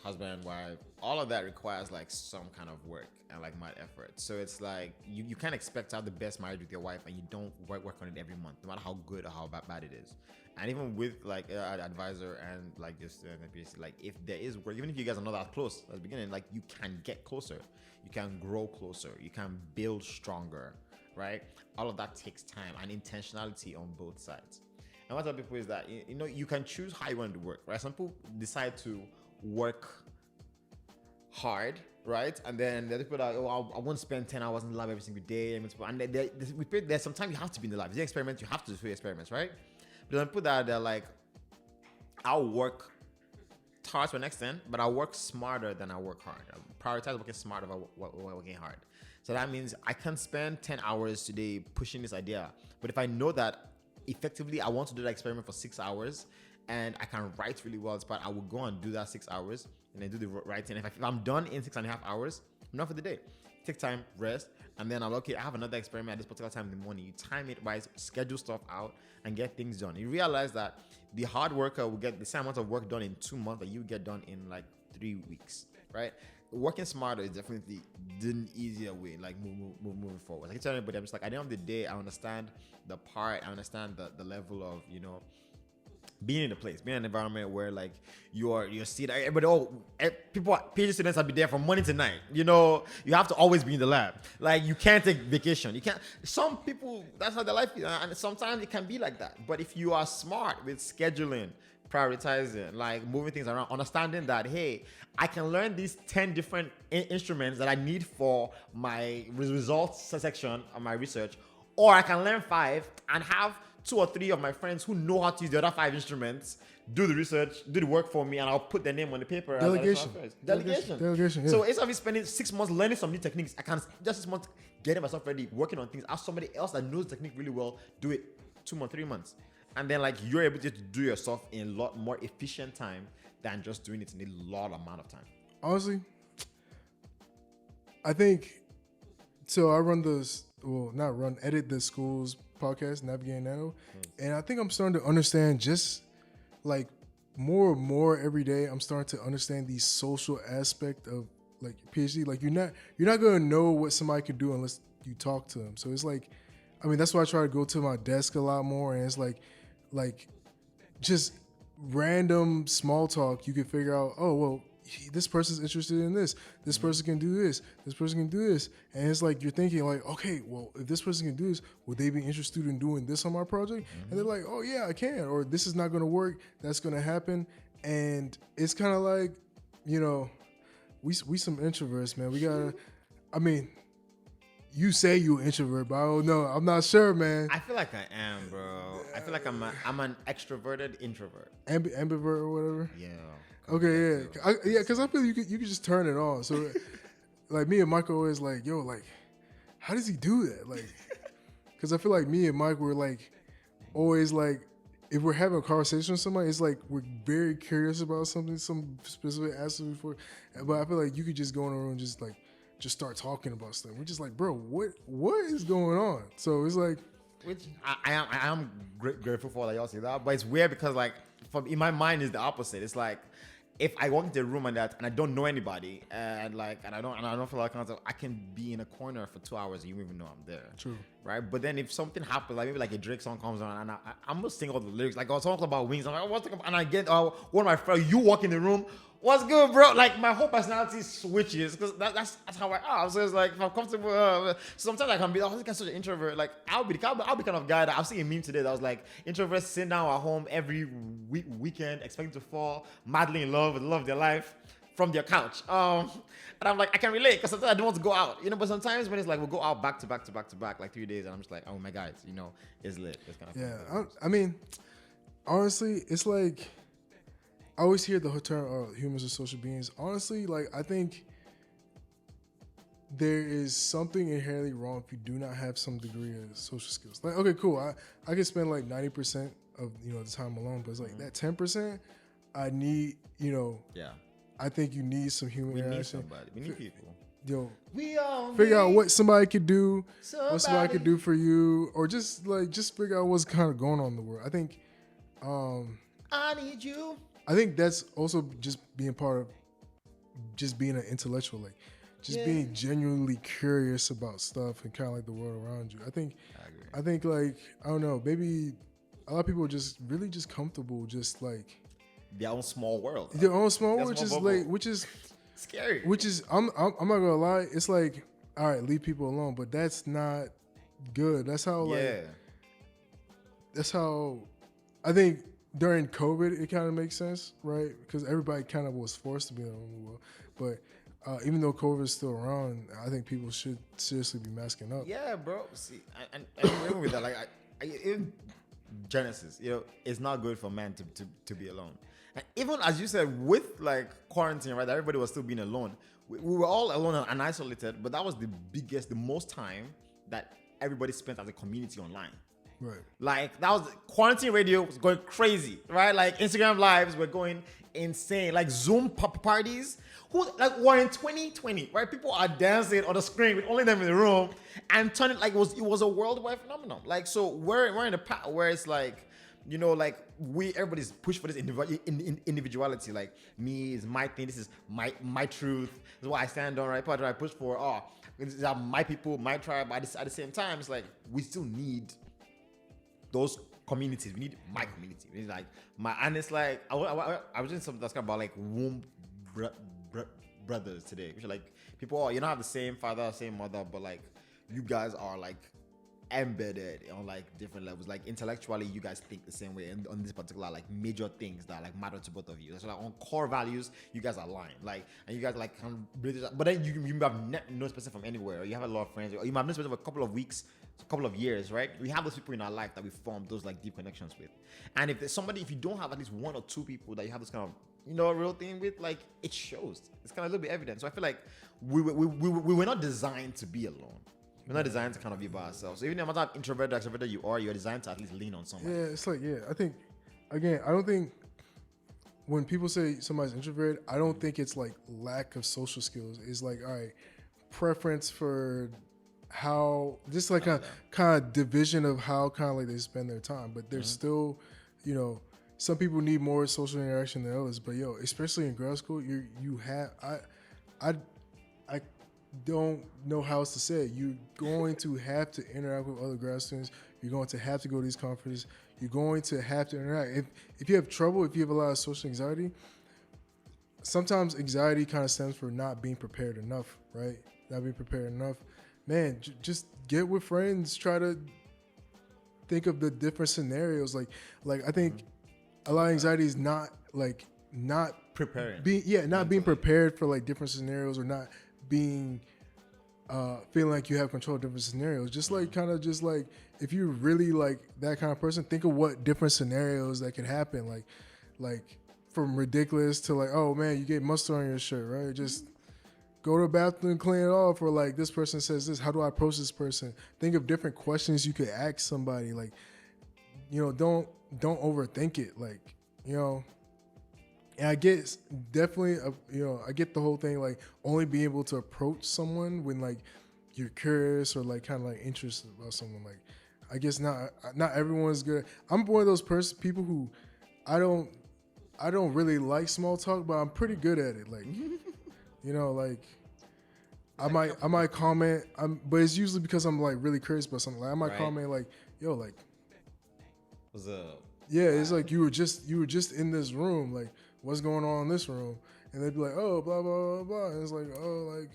husband, wife, all of that requires like some kind of work and like mad effort. So it's like you can't expect to have the best marriage with your wife and you don't work on it every month, no matter how good or how bad it is. And even with like an advisor and like your student, like if there is work, even if you guys are not that close at the beginning, like you can get closer, you can grow closer, you can build stronger, right? All of that takes time and intentionality on both sides. And what I tell people is that you can choose how you want to work, right? Some people decide to work hard, right? And then there are people that I won't spend 10 hours in the lab every single day. And there's sometimes you have to be in the lab. If you experiment, you have to do experiments, right? But then people that they're like, I'll work hard to an extent, but I'll work smarter than I work hard. I prioritize working smarter over working hard. So that means I can spend 10 hours today pushing this idea. But if I know that effectively I want to do that experiment for 6 hours and I can write really well, but I will go and do that 6 hours and then do the writing. If I'm done in 6.5 hours, I'm done for the day. Take time, rest, and then I have another experiment at this particular time in the morning. You time it by schedule stuff out and get things done. You realize that the hard worker will get the same amount of work done in 2 months that you get done in like 3 weeks, right? Working smarter is definitely the easier way, like moving forward. Like I tell everybody, I'm just like, at the end of the day, I understand the part, I understand the level of, being in a place, being in an environment where like you're seated, everybody, people, PhD students have been there from morning to night. You have to always be in the lab. Like you can't take vacation. You can't. Some people, that's how their life is, and sometimes it can be like that. But if you are smart with scheduling, prioritizing, like moving things around, understanding that, hey, I can learn these 10 different instruments that I need for my results section of my research, or I can learn 5 and have 2 or 3 of my friends who know how to use the other 5 instruments, do the research, do the work for me, and I'll put their name on the paper. Delegation. Yeah. So instead of me spending 6 months learning some new techniques, I can just 6 months getting myself ready, working on things, ask somebody else that knows the technique really well, do it 2 months, 3 months. And then like you're able to do your stuff in a lot more efficient time than just doing it in a lot amount of time. Honestly, I think, so I edit the school's podcast, Navigating Nano, and I think I'm starting to understand just like more and more every day. I'm starting to understand the social aspect of like PhD. Like you're not gonna know what somebody could do unless you talk to them. So it's like, I mean, that's why I try to go to my desk a lot more, and it's like just random small talk. You can figure out, oh well, this person's interested in this. This person can do this. This person can do this. And it's like you're thinking like, okay, well, if this person can do this, would they be interested in doing this on my project? And they're like, oh yeah, I can. Or this is not going to work. That's going to happen. And it's kind of like, we some introverts, man. We gotta. I mean, you say you're an introvert, but I don't know. I'm not sure, man. I feel like I am, bro. I feel like I'm an extroverted introvert. Ambivert or whatever. Yeah. Okay, yeah, because I feel you could just turn it on. So, like me and Michael always like, yo, like, how does he do that? Like, because I feel like me and Mike were like, always like, if we're having a conversation with somebody, it's like we're very curious about something, some specific aspect before. But I feel like you could just go in a room and just start talking about stuff. We're just like, bro, what is going on? So it's like, which I am grateful for that y'all say that, but it's weird because like in my mind is the opposite. It's like, if I walk into a room and I don't know anybody and I don't feel like I can be in a corner for 2 hours and you don't even know I'm there. True. Right? But then if something happens, like maybe like a Drake song comes on and I'm just singing all the lyrics. Like I was talking about wings. I'm like, what's and I get one of my friends, you walk in the room, What's good, bro? Like my whole personality switches because that's how I am. So it's like if I'm comfortable. Sometimes I can be. I think I'm such an introvert. Like I'll be the kind of guy that I've seen a meme today that was like introverts sitting down at home every weekend expecting to fall madly in love with the love of their life from their couch. And I'm like I can relate because sometimes I don't want to go out, But sometimes when it's like we'll go out back to back like 3 days, and I'm just like, oh my god, it's lit. It's kind of yeah. I mean, honestly, it's like. I always hear the term humans are social beings. Honestly, like I think there is something inherently wrong if you do not have some degree of social skills. Like, okay, cool. I can spend like 90% of the time alone, but it's like that 10%. I need Yeah. I think you need some human interaction. Need somebody. We need people. We all figure out what somebody could do, what somebody could do for you, or just figure out what's kind of going on in the world. I think. I need you. I think that's also just being part of just being an intellectual, like just being genuinely curious about stuff and kind of like the world around you. I think like, I don't know, maybe a lot of people are just really just comfortable, just like their own small world. Their own small world, which is scary. Which is, I'm not gonna lie, it's like, all right, leave people alone, but that's not good. That's how I think during COVID, it kind of makes sense, right? Because everybody kind of was forced to be in the world. But even though COVID is still around, I think people should seriously be masking up. Yeah, bro. See, and I agree with that. Like, in Genesis, it's not good for man to be alone. And even as you said, with like quarantine, right? Everybody was still being alone. We were all alone and isolated, but that was the most time that everybody spent as a community online. Right. Like that was quarantine radio was going crazy, right? Like Instagram lives were going insane. Like Zoom parties. We're in 2020, right? People are dancing on the screen with only them in the room and turning like it was a worldwide phenomenon. Like so we're in a part where it's like, like everybody's pushed for this individuality. Like me is my thing. This is my truth. This is what I stand on, right? Part I push for. These are my people, my tribe. At the same time, it's like we still need those communities. We need my community. We need like and it's like I was doing something that's kind of about like womb brothers today, which are like people you don't have the same father, same mother, but like you guys are like embedded on like different levels. Like intellectually, you guys think the same way, and on this particular like major things that like matter to both of you. So like on core values, you guys are aligned. Like, and you guys like but then you have no person from anywhere, or you have a lot of friends, or you might have no person for a couple of weeks, a couple of years, right? We have those people in our life that we form those like deep connections with. And if there's somebody, if you don't have at least one or two people that you have this kind of real thing with, like it shows. It's kind of a little bit evident. So I feel like we were not designed to be alone. We're not designed to kind of be by ourselves. So even no matter how introverted or extroverted you're designed to at least lean on somebody. Yeah, it's like, I think, again, I don't think when people say somebody's introverted, I don't think it's like lack of social skills. It's like, all right, preference for how, just like a kind of division of how kind of like they spend their time. But there's still, some people need more social interaction than others. But especially in grad school, you have, I don't know how else to say it. You're going to have to interact with other grad students. You're going to have to go to these conferences. You're going to have to interact. If you have trouble, if you have a lot of social anxiety, sometimes anxiety kind of stems from not being prepared enough, right? Not being prepared enough. Man, just get with friends. Try to think of the different scenarios. Like I think a lot of anxiety is not preparing. Being prepared for like different scenarios, or not being feeling like you have control of different scenarios. Just like kind of just like if you're really like that kind of person, think of what different scenarios that could happen. Like from ridiculous to like, oh man, you get mustard on your shirt, right? Just go to the bathroom and clean it off. Or like this person says this, how do I approach this person? Think of different questions you could ask somebody. Like, don't overthink it. Like, and I get definitely, I get the whole thing, like only being able to approach someone when like you're curious or like kind of like interested about someone. Like, I guess not everyone's good. I'm one of those people who I don't really like small talk, but I'm pretty good at it. Like, like I might comment, but it's usually because I'm like really curious about something. Like I might comment like, yo, like, what's up? Yeah, it's like you were just in this room, like what's going on in this room? and they'd be like, oh, blah blah blah blah. And it's like, oh, like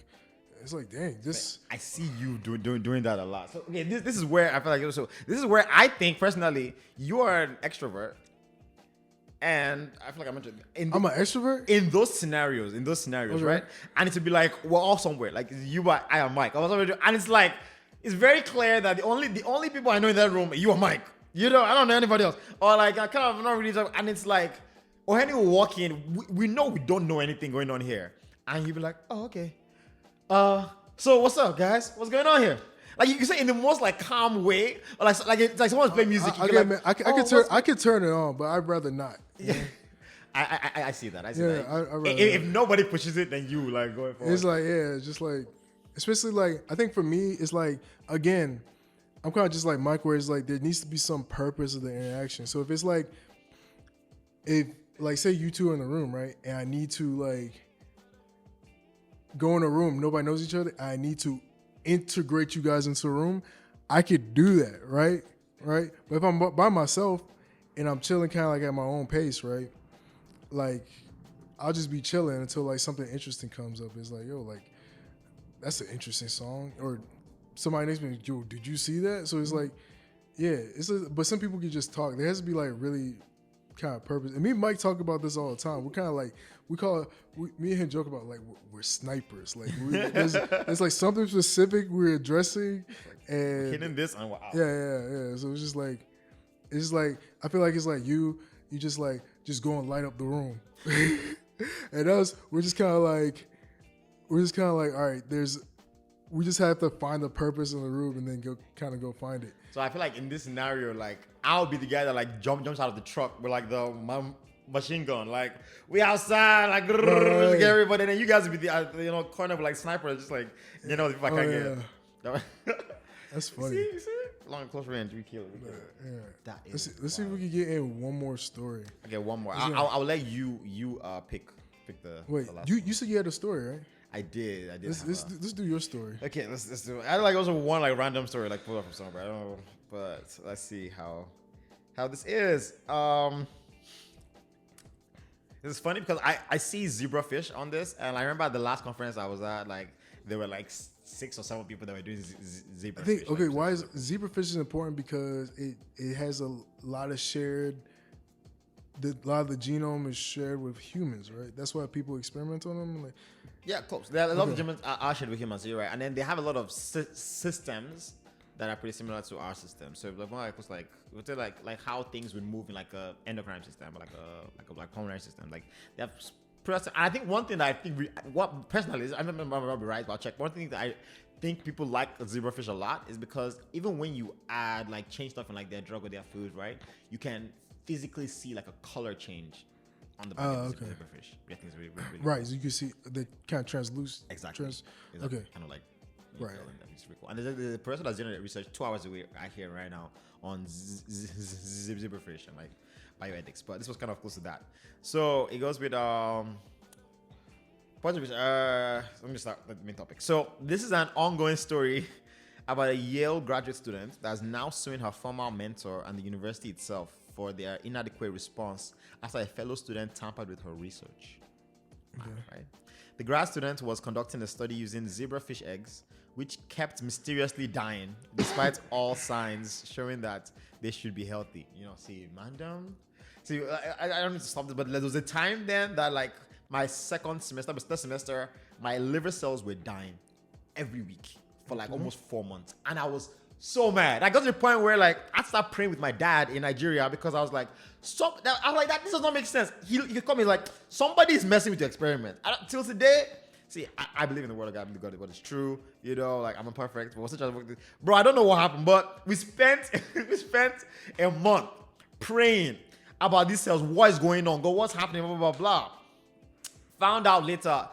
it's like, dang, this. I see you doing that a lot. So okay, this is where I feel like so this is where I think personally you are an extrovert, and I feel like I'm I'm an extrovert in those scenarios, Okay. right? And it to be like we're all somewhere, like you are, I am Mike, and it's like it's very clear that the only people I know in that room, you are Mike. You know, I don't know anybody else, or like I kind of not really talk, and it's like, or any walk in, we know we don't know anything going on here, and you be like, oh okay. So what's up, guys? What's going on here? Like you can say in the most like calm way, or like it's like someone's playing music. I could turn it on, but I'd rather not. Yeah, I see that. I see Yeah, that. I'd rather If not. nobody pushes it, then you like going forward. It's like, yeah, just like, especially like, I think for me, it's like, again, I'm kind of just like Mike, where it's like there needs to be some purpose of the interaction. So if it's like, if like say you two are in the room, right, and I need to like go in a room, nobody knows each other, I need to integrate you guys into a room, I could do that, right? But if I'm by myself and I'm chilling kind of like at my own pace, right? Like I'll just be chilling until like something interesting comes up. It's like, yo, like that's an interesting song, or somebody next to me, yo, did you see that? So it's like, yeah, but some people can just talk. There has to be like really kind of purpose. And me and Mike talk about this all the time. We're kind of like, me and him joke about like we're snipers. Like there's like something specific we're addressing, and hitting this and wow. Yeah. So it's just like I feel like it's like you just like just go and light up the room, and us we're just kind of like all right. We just have to find the purpose in the room and then go find it. So I feel like in this scenario, like I'll be the guy that like jumps out of the truck with like the machine gun, like we outside, like get everybody. And then you guys will be the corner of like sniper, just like if I can't get. That's funny. See? Long and close range, we kill it. Yeah. Let's see if we can get in one more story. Okay, one more. I'll let you pick the. Wait, the last you said you had a story, right? I did. Let's do your story. Okay, let's do it. I like also one like random story like pulled up from somewhere. I don't know, but let's see how this is. This is funny because I see zebrafish on this, and I remember at the last conference I was at, like there were like 6 or 7 people that were doing zebrafish. I think okay, why is zebrafish is important because it has a lot of shared. A lot of the genome is shared with humans, right? That's why people experiment on them. Like, yeah, close. There are a lot of humans are shared with humans, you're right. And then they have a lot of systems that are pretty similar to our system. So like we'll say like how things would move in like a endocrine system, or like pulmonary system. Like they have. And I think one thing that I think what personally is, I remember I'll be right, but I'll check. One thing that I think people like zebrafish a lot is because even when you add like change stuff in like their drug or their food, right, you can physically see like a color change on the body of the zebrafish. I think it's really right, so you can see the kind of translucent. Exactly. Okay. Kind of like right. It's really cool. And there's a person that's doing research 2 hours away I hear right now on zebrafish and like bioethics, but this was kind of close to that. So it goes with let me start with the main topic. So this is an ongoing story about a Yale graduate student that's now suing her former mentor and the university itself for their inadequate response after a fellow student tampered with her research. Okay. Right? The grad student was conducting a study using zebrafish eggs, which kept mysteriously dying despite all signs showing that they should be healthy. See, I don't need to stop this, but there was a time then that like my third semester, my liver cells were dying every week for like almost 4 months. And I was so mad. I got to the point where like I started praying with my dad in Nigeria because I was like, this does not make sense. He called me like, somebody is messing with your experiment. Till today, see, I believe in the word of God. I believe God is true. Like I'm imperfect. Bro, I don't know what happened, but we spent a month praying about these cells. What is going on? What's happening? Blah blah blah. Found out later.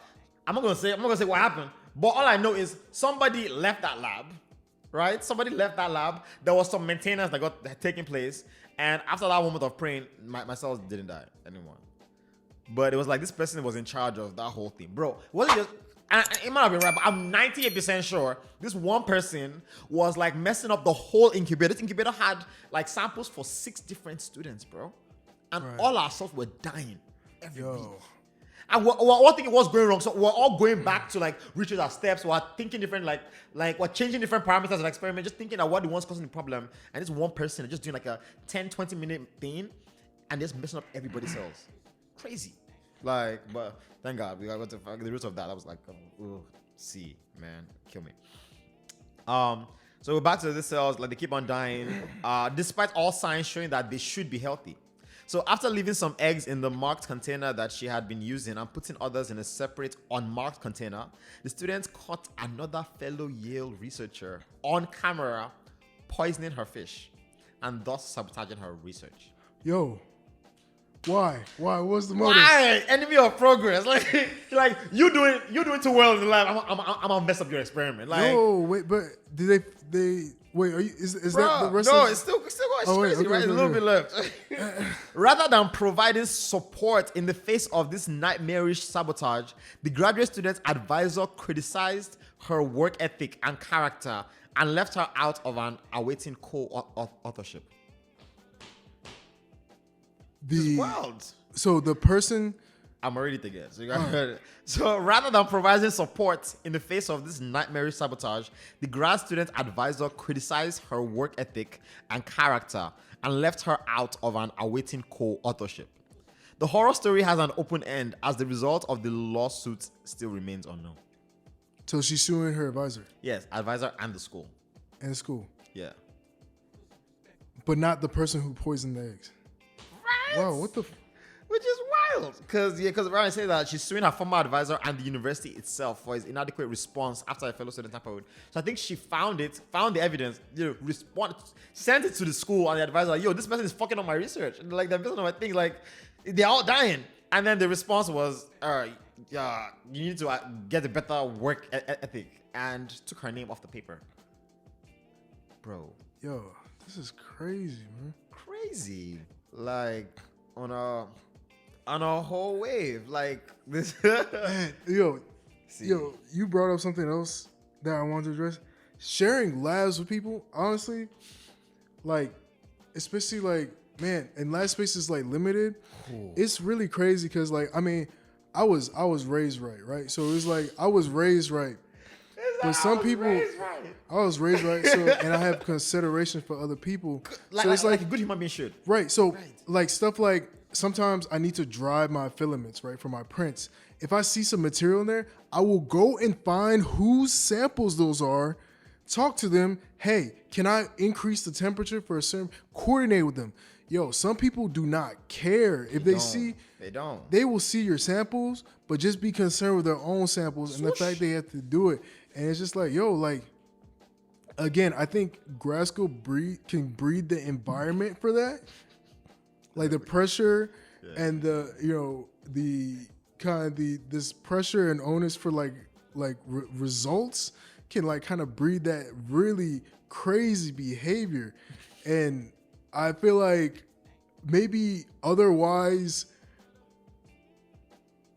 I'm not gonna say what happened, but all I know is somebody left that lab. Right? Somebody left that lab. There was some maintenance that got taking place. And after that moment of praying, my cells didn't die anymore. But it was like this person was in charge of that whole thing. Bro, wasn't just... And it might not be right, but I'm 98% sure this one person was like messing up the whole incubator. This incubator had like samples for 6 different students, bro. And all our cells were dying every week. And we're all thinking what's going wrong. So we're all going back to like retrace our steps. We're thinking different, like we're changing different parameters of the experiment, just thinking that what the one's causing the problem. And this one person is just doing like a 10, 20-minute thing and just messing up everybody else. Crazy. Like, but thank God we got to the root of that. I was like, see, man, kill me. So we're back to the cells, like they keep on dying, despite all signs showing that they should be healthy. So after leaving some eggs in the marked container that she had been using and putting others in a separate unmarked container, the students caught another fellow Yale researcher on camera poisoning her fish and thus sabotaging her research. Yo, why? What's the motive? Why? Enemy of progress. Like you doing too well in the lab. I'm gonna mess up your experiment. Like, no, wait, but did they wait? Are you? Is bro, that the rest? no, of it's still going. It's Oh, wait, crazy, okay, right? okay, There's a little okay. bit left. Rather than providing support in the face of this nightmarish sabotage, the graduate student advisor criticized her work ethic and character and left her out of an awaiting co-authorship. It's wild. So the person. I'm ready to get. So, you got so rather than providing support in the face of this nightmarish sabotage, the grad student advisor criticized her work ethic and character and left her out of an awaiting co-authorship. The horror story has an open end as the result of the lawsuit still remains unknown. So she's suing her advisor. Yes, advisor and the school. And the school. Yeah. But not the person who poisoned the eggs. Right? Wow, what the... Which is wild. Because Ryan said that she's suing her former advisor and the university itself for his inadequate response after a fellow student tampered. So I think she found the evidence, sent it to the school and the advisor, yo, this person is fucking up my research. And like, they're messing up my thing. Like, they're all dying. And then the response was, you need to get a better work ethic, and took her name off the paper. Bro. Yo, this is crazy, man. Crazy. Like, on a whole wave. Like, this. Man, yo, you brought up something else that I wanted to address. Sharing labs with people, honestly, like, especially like, man, and lab space is like limited. Cool. It's really crazy because, like, I mean, I was raised right? So it was like I was raised right. But some people, I was raised right, so and I have consideration for other people. Like, so it's like a good human being should. Right. So like stuff like sometimes I need to dry my filaments, right, for my prints. If I see some material in there, I will go and find whose samples those are, talk to them. Hey, can I increase the temperature for a certain? Coordinate with them. Yo, some people do not care if they see. They don't. They will see your samples, but just be concerned with their own samples and the fact they have to do it. And it's just like, yo, like, again, I think grad school can breed the environment for that. Like the pressure and the kind of this pressure and onus for like results can like kind of breed that really crazy behavior. And I feel like maybe otherwise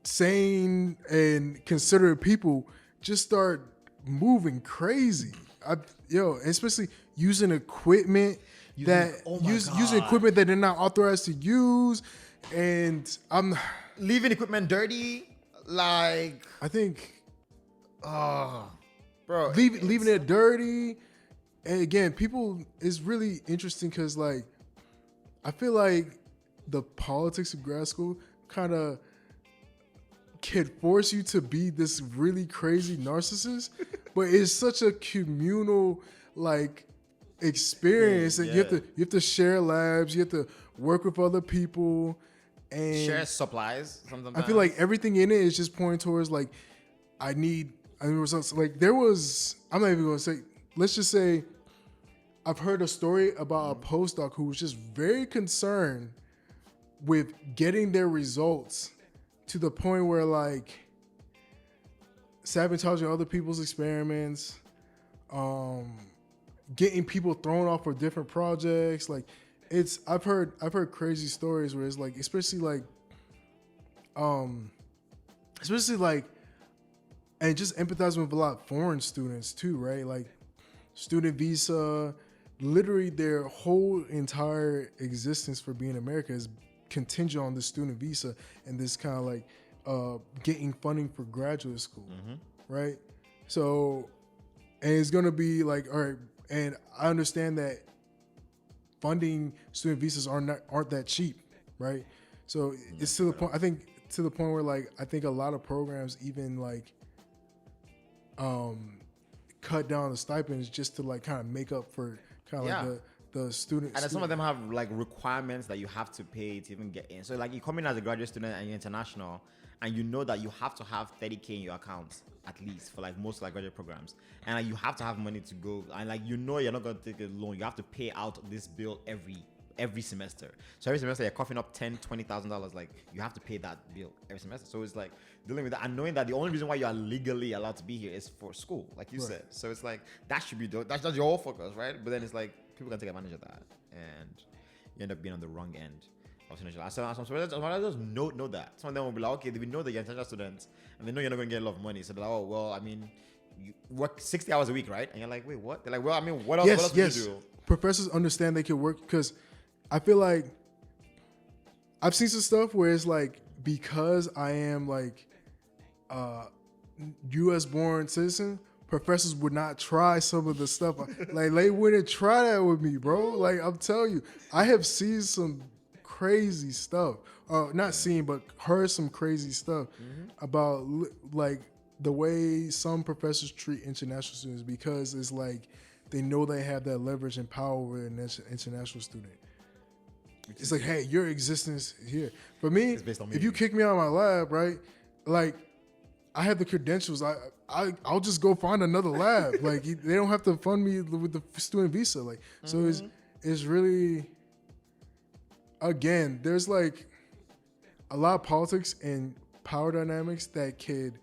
sane and considerate people just start moving crazy. Especially using equipment using equipment that they're not authorized to use, and I'm leaving equipment dirty. Like, I think, bro, leaving it dirty. And again, people, it's really interesting because like I feel like the politics of grad school kind of can force you to be this really crazy narcissist, but it's such a communal like experience, and you have to share labs, you have to work with other people, and share supplies. Sometimes I feel like everything in it is just pointing towards like I need results. Like there was, I'm not even gonna say. Let's just say I've heard a story about a postdoc who was just very concerned with getting their results to the point where like sabotaging other people's experiments, getting people thrown off for different projects. Like I've heard crazy stories where it's like, especially like and just empathizing with a lot of foreign students too, right? Like student visa, literally their whole entire existence for being in America is contingent on the student visa and this kind of like getting funding for graduate school, Mm-hmm. right? So, and it's gonna be like, all right, and I understand that funding student visas aren't that cheap, right? So it's to the point. I think to the point where like I think a lot of programs even like cut down the stipends just to like kind of make up for kind of like the student. And then some of them have like requirements that you have to pay to even get in. So like you come in as a graduate student and you're international, and you know that you have to have 30K in your account at least for like most like graduate programs, and like, you have to have money to go, and like you know you're not going to take a loan. You have to pay out this bill every semester. So every semester you're coughing up $10,000-$20,000. Like you have to pay that bill every semester. So it's like dealing with that and knowing that the only reason why you are legally allowed to be here is for school, like you said. So it's like that should be that's your whole focus, right? But then it's like people can take advantage of that, and you end up being on the wrong end of international. Some just know that. Some of them will be like, okay, we know that you're international students, and they know you're not going to get a lot of money. So they're like, oh well, I mean, you work 60 hours a week, right? And you're like, wait, what? They're like, well, I mean, what else do you do? Professors understand they can work because I feel like I've seen some stuff where it's like because I am like U.S. born citizen, professors would not try some of the stuff. Like they wouldn't try that with me, bro. Like I'm telling you, I have seen some crazy stuff. Not seen, but heard some crazy stuff about like the way some professors treat international students because it's like they know they have that leverage and power over an international student. It's like, hey, your existence here. For me, if you kick me out of my lab, right, like I have the credentials. I'll just go find another lab. Like they don't have to fund me with the student visa. Like so, it's really, again, there's like a lot of politics and power dynamics that could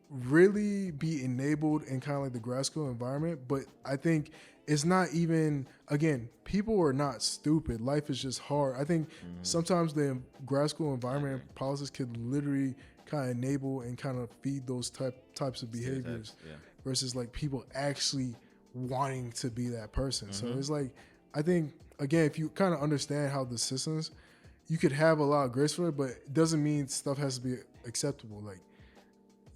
really be enabled in kind of like the grad school environment. But I think it's not even, again, people are not stupid. Life is just hard. I think sometimes the grad school environment and politics could literally kind of enable and kind of feed those types of behaviors versus like people actually wanting to be that person. So it's like, I think, again, if you kind of understand how the systems, you could have a lot of grace for it, but it doesn't mean stuff has to be acceptable. Like,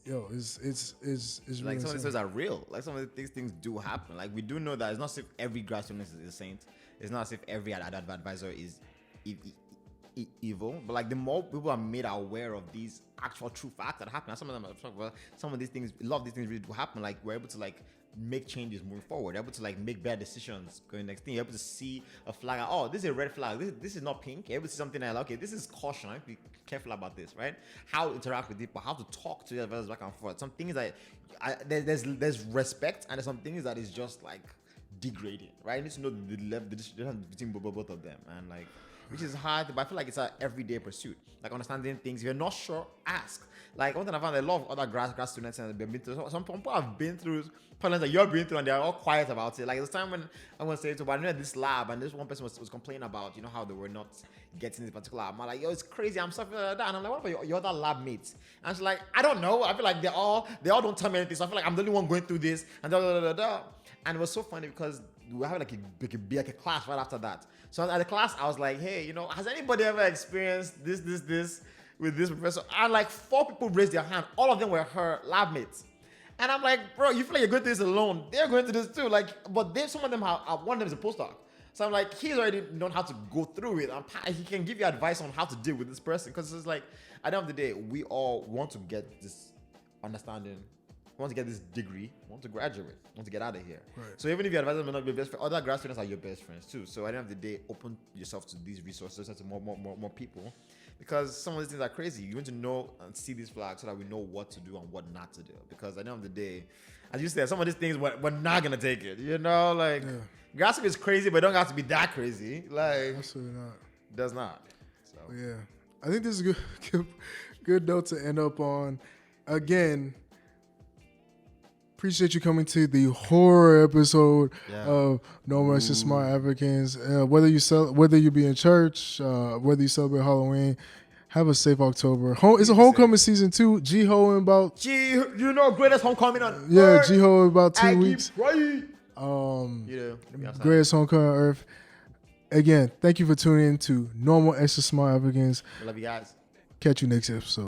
yo, it's really like some of these insane. things are real. Like some of these things do happen. Like we do know that it's not as if every grad student is a saint. It's not as if every advisor is evil. But like the more people are made aware of these actual true facts that happen, and some of them are talking about, some of these things, a lot of these things really do happen. Like we're able to like make changes moving forward. We're able to like make better decisions going next thing. You're able to see a flag. Oh, this is a red flag. This is not pink. You're able to see something like, okay, this is caution. I have to be careful about this, right? How to interact with people, how to talk to the advisors back and forth. Some things that there's respect, and there's some things that is just like degrading, right? You need to know the difference between both of them, and like, which is hard, but I feel like it's an everyday pursuit. Like understanding things. If you're not sure, ask. Like one thing I found, a lot of other grad students and been through. Some people have been through problems that you're been through, and they're all quiet about it. Like there's time when I'm gonna say to, but I know this lab, and this one person was complaining about, you know, how they were not getting this particular lab. I'm like, yo, it's crazy. I'm suffering like that, and I'm like, what about your other lab mates? And she's like, I don't know. I feel like they all don't tell me anything. So I feel like I'm the only one going through this, and And it was so funny because we were having like a class right after that. So at the class, I was like, hey, you know, has anybody ever experienced this with this professor? And like 4 people raised their hand. All of them were her lab mates. And I'm like, bro, you feel like you're going through this alone. They're going through this too. Like, but some of them one of them is a postdoc. So I'm like, he's already known how to go through it. And he can give you advice on how to deal with this person. Because it's like, at the end of the day, we all want to get this understanding. We want to get this degree, want to graduate, want to get out of here. Right. So even if your advisor may not be your best friend, other grad students are your best friends too. So at the end of the day, open yourself to these resources and to more people, because some of these things are crazy. You want to know and see these flags so that we know what to do and what not to do. Because at the end of the day, as you said, some of these things we're not gonna take it. You know, like grad school is crazy, but it don't have to be that crazy. Like absolutely not. Does not. So yeah, I think this is a good note to end up on. Again, appreciate you coming to the horror episode of No Mercy Smart Africans. Whether you be in church, whether you celebrate Halloween, have a safe October. It's a homecoming season too. G-Ho in about greatest homecoming on earth. G-Ho in about 2 weeks. Greatest homecoming on earth. Again, thank you for tuning in to Normal Extra Smart Africans. I love you guys. Catch you next episode.